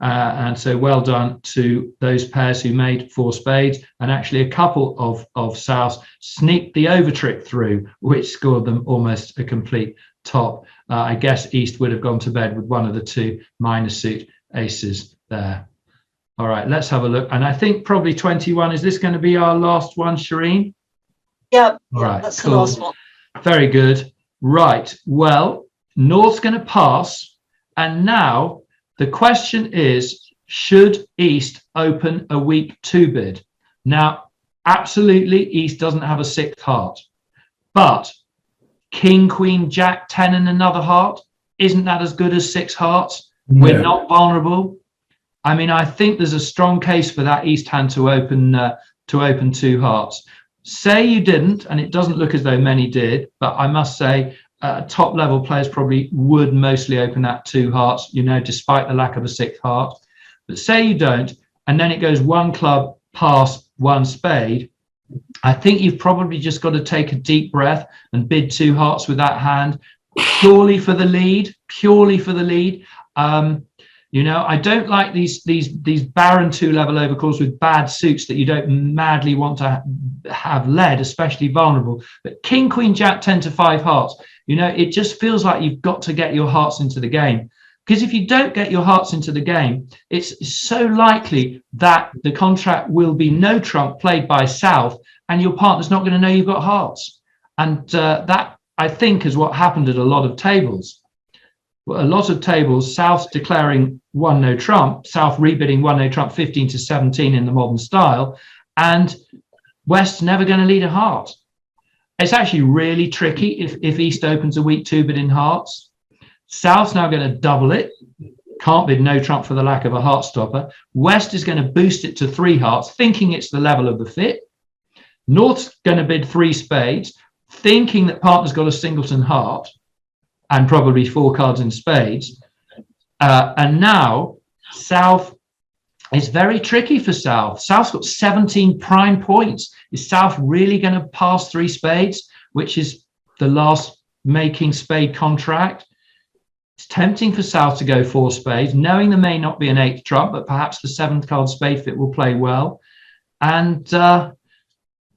And so well done to those pairs who made 4 spades. And actually a couple of Souths sneaked the overtrick through, which scored them almost a complete top. I guess East would have gone to bed with one of the 2 minor suit aces there. All right, let's have a look. And I think probably 21. Is this going to be our last one, Shireen? Yeah, All right, that's cool. the last one. Very good. Right. Well, North's going to pass. And now the question is, should East open a weak 2 bid? Now, absolutely, East doesn't have a 6th heart. But King, Queen, Jack, 10 and another heart, isn't that as good as 6 hearts? No. We're not vulnerable. I mean, I think there's a strong case for that East hand to open 2 hearts. Say you didn't, and it doesn't look as though many did, but I must say top level players probably would mostly open that 2 hearts, you know, despite the lack of a 6th heart. But say you don't, and then it goes 1 club past 1 spade, I think you've probably just got to take a deep breath and bid 2 hearts with that hand, purely for the lead. You know, I don't like these barren 2-level overcalls with bad suits that you don't madly want to have led, especially vulnerable. But King, Queen, Jack, 10 to 5 hearts, you know, it just feels like you've got to get your hearts into the game. Because if you don't get your hearts into the game, it's so likely that the contract will be no trump played by South, and your partner's not going to know you've got hearts. And that, I think, is what happened at a lot of tables. A lot of tables, South declaring 1 no trump, South rebidding 1 no trump 15 to 17 in the modern style, and West's never going to lead a heart. It's actually really tricky if East opens a weak 2 bid in hearts. South's now going to double it, can't bid no trump for the lack of a heart stopper. West is going to boost it to 3 hearts, thinking it's the level of the fit. North's going to bid 3 spades, thinking that partner's got a singleton heart, and probably 4 cards in spades. And now South is very tricky for South. South's got 17 prime points. Is South really going to pass 3 spades, which is the last making spade contract? It's tempting for South to go 4 spades, knowing there may not be an 8th trump, but perhaps the 7th card spade fit will play well. And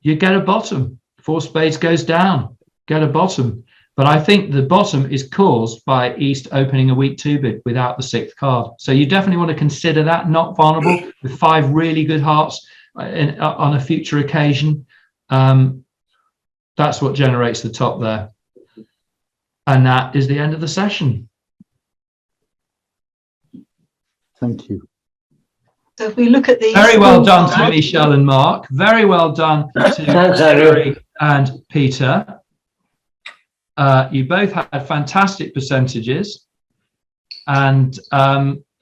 you get a bottom. 4 spades goes down, get a bottom. But I think the bottom is caused by East opening a weak 2 bid without the 6th card. So you definitely want to consider that, not vulnerable, with 5 really good hearts on a future occasion. That's what generates the top there. And that is the end of the session. Thank you. So if we look at these... Very well done to Michelle and Mark. Very well done to Jerry and Peter. You both had fantastic percentages, and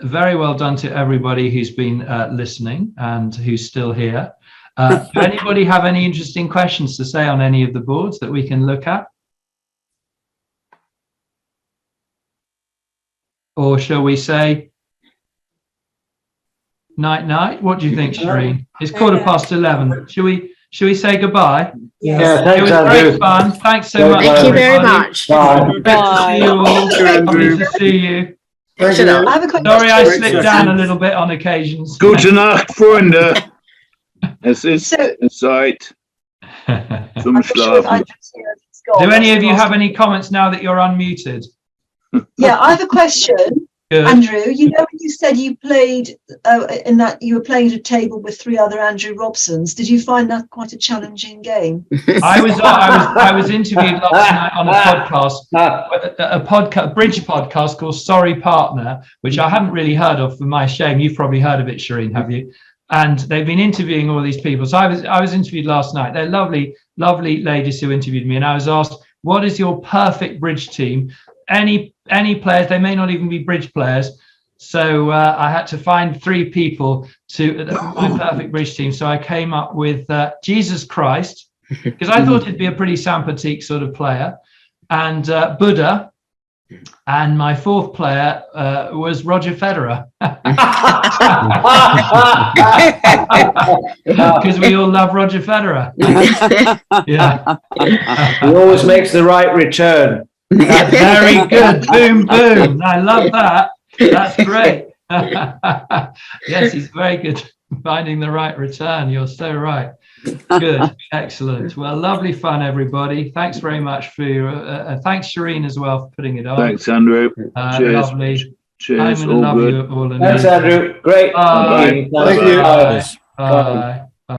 very well done to everybody who's been listening and who's still here. Do anybody have any interesting questions to say on any of the boards that we can look at? Or shall we say night? What do you think, Shireen? It's 11:15. Shall we say goodbye? Yeah, it was great fun. Thanks so much. Thank you very much. Good to see you all. Lovely to see you. I have a quick Sorry, I slipped down a little bit on occasions. Gute Nacht, Freunde. Es ist Zeit. Zum Schlafen. Do any of you have any comments now that you're unmuted? Yeah, I have a question. Good. Andrew, you know when you said you played in that you were playing at a table with 3 other Andrew Robsons, did you find that quite a challenging game? I was interviewed last night on a bridge podcast called Sorry Partner, which I hadn't really heard of, for my shame. You've probably heard of it, Shireen, have you? And they've been interviewing all these people. So I was interviewed last night. They're lovely ladies who interviewed me, and I was asked, what is your perfect bridge team? Any players, they may not even be bridge players. So I had to find 3 people to my perfect bridge team. So I came up with Jesus Christ, because I thought it'd be a pretty sympathetic sort of player, and Buddha, and my 4th player was Roger Federer. Because we all love Roger Federer. Yeah. He always makes the right return. That's very good. Boom, boom. I love that. That's great. Yes, he's very good finding the right return. You're so right. Good. Excellent. Well, lovely fun, everybody. Thanks very much for your thanks, Shireen, as well, for putting it on. Thanks, Andrew. Cheers. Lovely. Cheers. I'm gonna love you all. Thanks, Andrew. Great. Bye. Thank you. Bye.